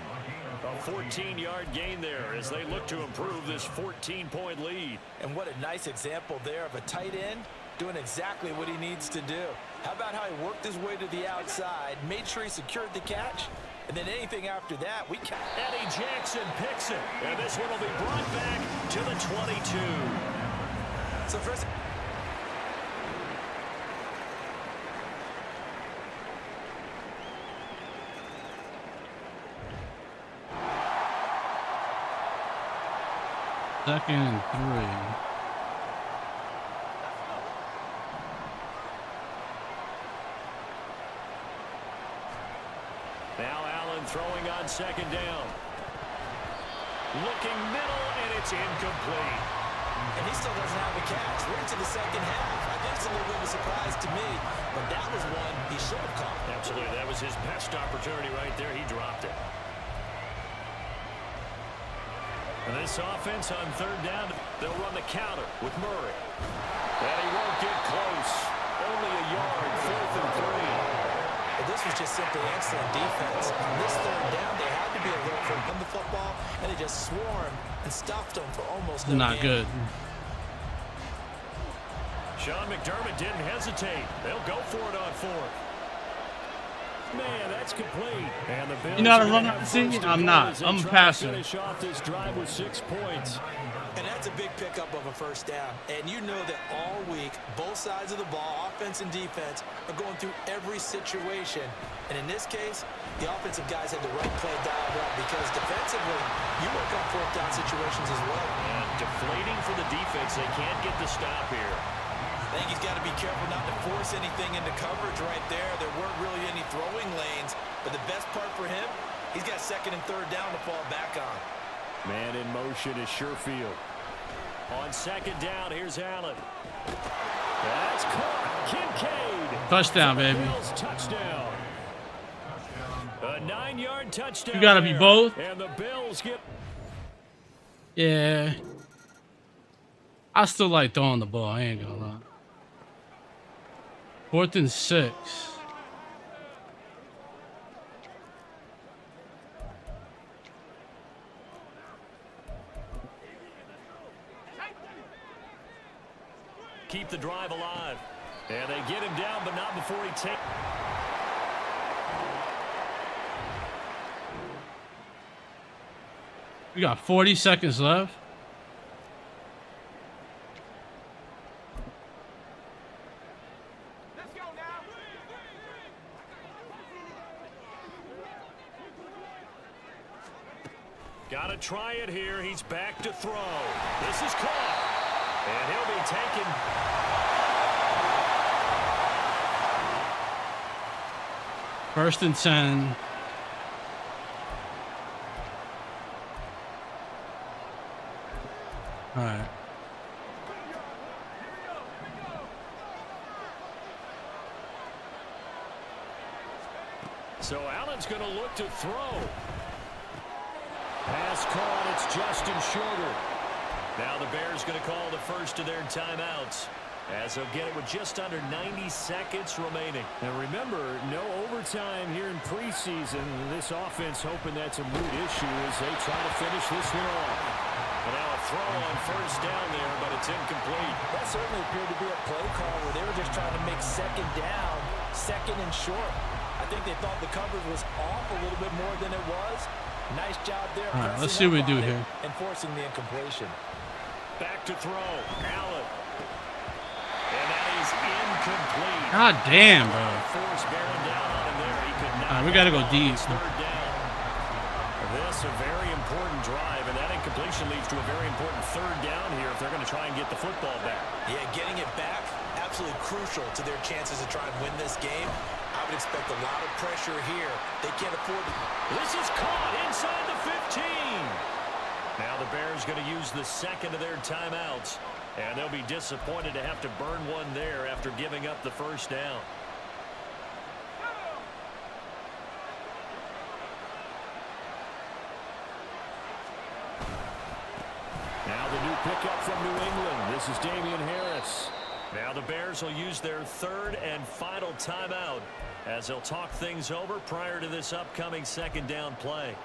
A 14-yard gain there as they look to improve this 14-point lead. And what a nice example there of a tight end doing exactly what he needs to do. How about how he worked his way to the outside, made sure he secured the catch, and then anything after that, we can. Eddie Jackson picks it, and this one will be brought back to the 22. So first... Second and 3. Now Allen throwing on 2nd down. Looking middle, and it's incomplete. And he still doesn't have a catch. We're into the 2nd half. I think it's a little bit of a surprise to me, but that was one he should have caught. Absolutely. That was his best opportunity right there. He dropped it. And this offense on 3rd down, they'll run the counter with Murray. And he won't get close. Only a yard, 4th and 3. But this was just simply excellent defense. On this 3rd down, they had to be alert for the football, and they just swarmed and stopped them for almost no Not gain. good. Sean McDermott didn't hesitate. They'll go for it on 4th. Man, that's complete. And the Bills, You know how to run out the scene? I'm not. I'm a passer. Finish off this drive with 6 points. And that's a big pickup of a 1st down. And you know that all week, both sides of the ball, offense and defense, are going through every situation. And in this case, the offensive guys had the right play dialed up because defensively, you work on 4th down situations as well. And deflating for the defense. They can't get the stop here. I think he's got to be careful not to force anything into coverage right there. There weren't really any throwing lanes, but the best part for him, He's got second and third down to fall back on. Man in motion is Sherfield. On second down, here's Allen. That's caught. Kincaid. Touchdown, baby. Bills touchdown. A 9-yard touchdown. You gotta be both. And the Bills get. Yeah. I still like throwing the ball. I ain't gonna lie. 4th and 6. Keep the drive alive. And they get him down, but not before he takes. We got 40 seconds left. Let's go now. Gotta try it here. He's back to throw. This is caught. And he'll be taken. First and 10. All right. So Allen's going to look to throw. Pass caught. It's Justin Shorter. Now the Bears going to call the first of their timeouts, as they'll get it with just under 90 seconds remaining. Now remember, no overtime here in preseason. This offense hoping that's a moot issue as they try to finish this one off. And now a throw on first down there, but it's incomplete. That certainly appeared to be a play call where they were just trying to make second down, second and short. I think they thought the coverage was off a little bit more than it was. Nice job there. All right, let's see what we do here. And forcing the incompletion. Back to throw. Allen. And that is incomplete. God damn, bro. Force bearing down on him there. He could not. All right, we got to go deep. Third down. This a very important drive, and that incompletion leads to a very important third down here if they're going to try and get the football back. Yeah, getting it back, absolutely crucial to their chances to try and win this game. I would expect a lot of pressure here. They can't afford to. This is caught inside the 15. Now the Bears going to use the second of their timeouts, and they'll be disappointed to have to burn one there after giving up the first down. Now the new pickup from New England. This is Damian Harris. Now the Bears will use their third and final timeout as they'll talk things over prior to this upcoming second down play.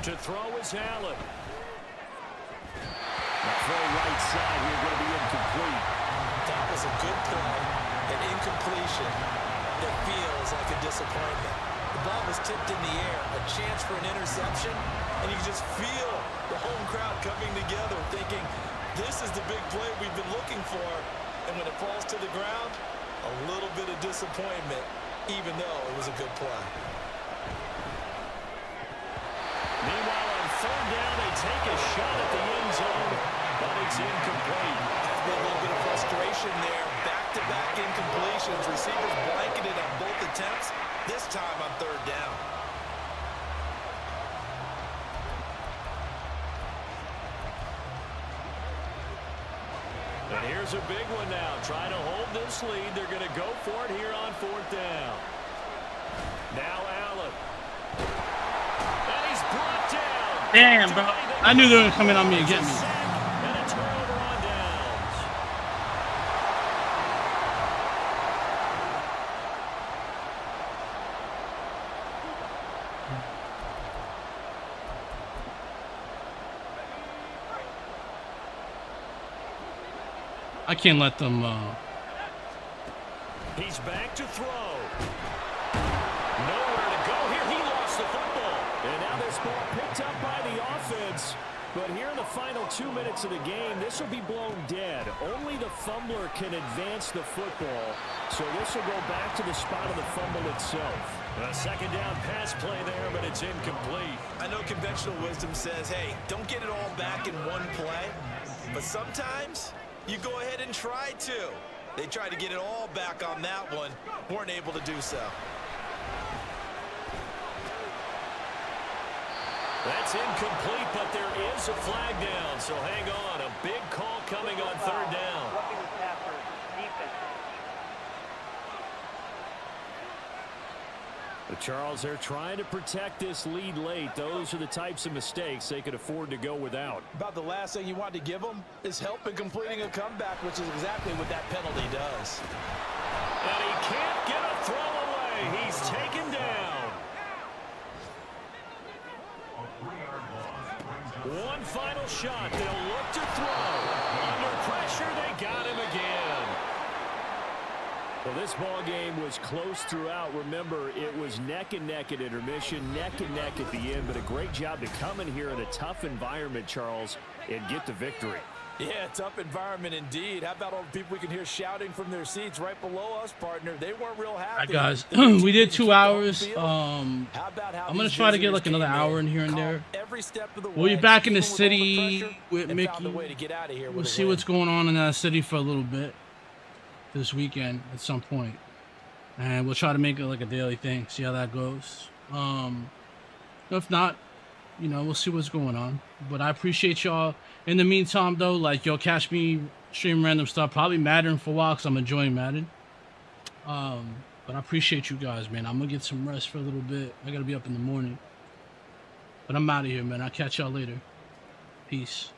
To throw is Allen. The throw right side here going to be incomplete. That was a good play, an incompletion that feels like a disappointment. The ball was tipped in the air, a chance for an interception, and you can just feel the home crowd coming together thinking, this is the big play we've been looking for. And when it falls to the ground, a little bit of disappointment, even though it was a good play. Meanwhile, on third down, they take a shot at the end zone, but it's incomplete. Has been a little bit of frustration there. Back-to-back incompletions. Receivers blanketed on both attempts, this time on third down. And here's a big one now. Trying to hold this lead. They're going to go for it here on fourth down. Now Allen. And he's brought down. Damn, bro. I knew they were coming on me and get me. And a turnover on downs. I can't let them. He's back to throw. Nowhere to go here. He lost the football. And now this ball picked up by the offense. But here in the final 2 minutes of the game, this will be blown dead. Only the fumbler can advance the football. So this will go back to the spot of the fumble itself. A second down pass play there, but it's incomplete. I know conventional wisdom says, hey, don't get it all back in one play. But sometimes you go ahead and try to. They tried to get it all back on that one. Weren't able to do so. That's incomplete, but there is a flag down, so hang on. A big call coming on third down. Roughing the passer, defense. But Charles, they're trying to protect this lead late. Those are the types of mistakes they could afford to go without. About the last thing you want to give them is help in completing a comeback, which is exactly what that penalty does. And he can't get a throw away. He's taken down. One final shot. They'll look to throw. Under pressure, they got him again. Well, this ball game was close throughout. Remember, it was neck and neck at intermission, neck and neck at the end, but a great job to come in here in a tough environment, Charles, and get the victory. Yeah, tough environment indeed. How about all the people we can hear shouting from their seats right below us, partner? They weren't real happy. All right, guys, we did 2 hours. I'm going to try to get like another hour in here and there. We'll be back in the city with Mickey. We'll see what's going on in that city for a little bit this weekend at some point. And we'll try to make it like a daily thing, see how that goes. If not, you know, we'll see what's going on. But I appreciate y'all. In the meantime, though, like, y'all catch me stream random stuff. Probably Madden for a while because I'm enjoying Madden. But I appreciate you guys, man. I'm going to get some rest for a little bit. I got to be up in the morning. But I'm out of here, man. I'll catch y'all later. Peace.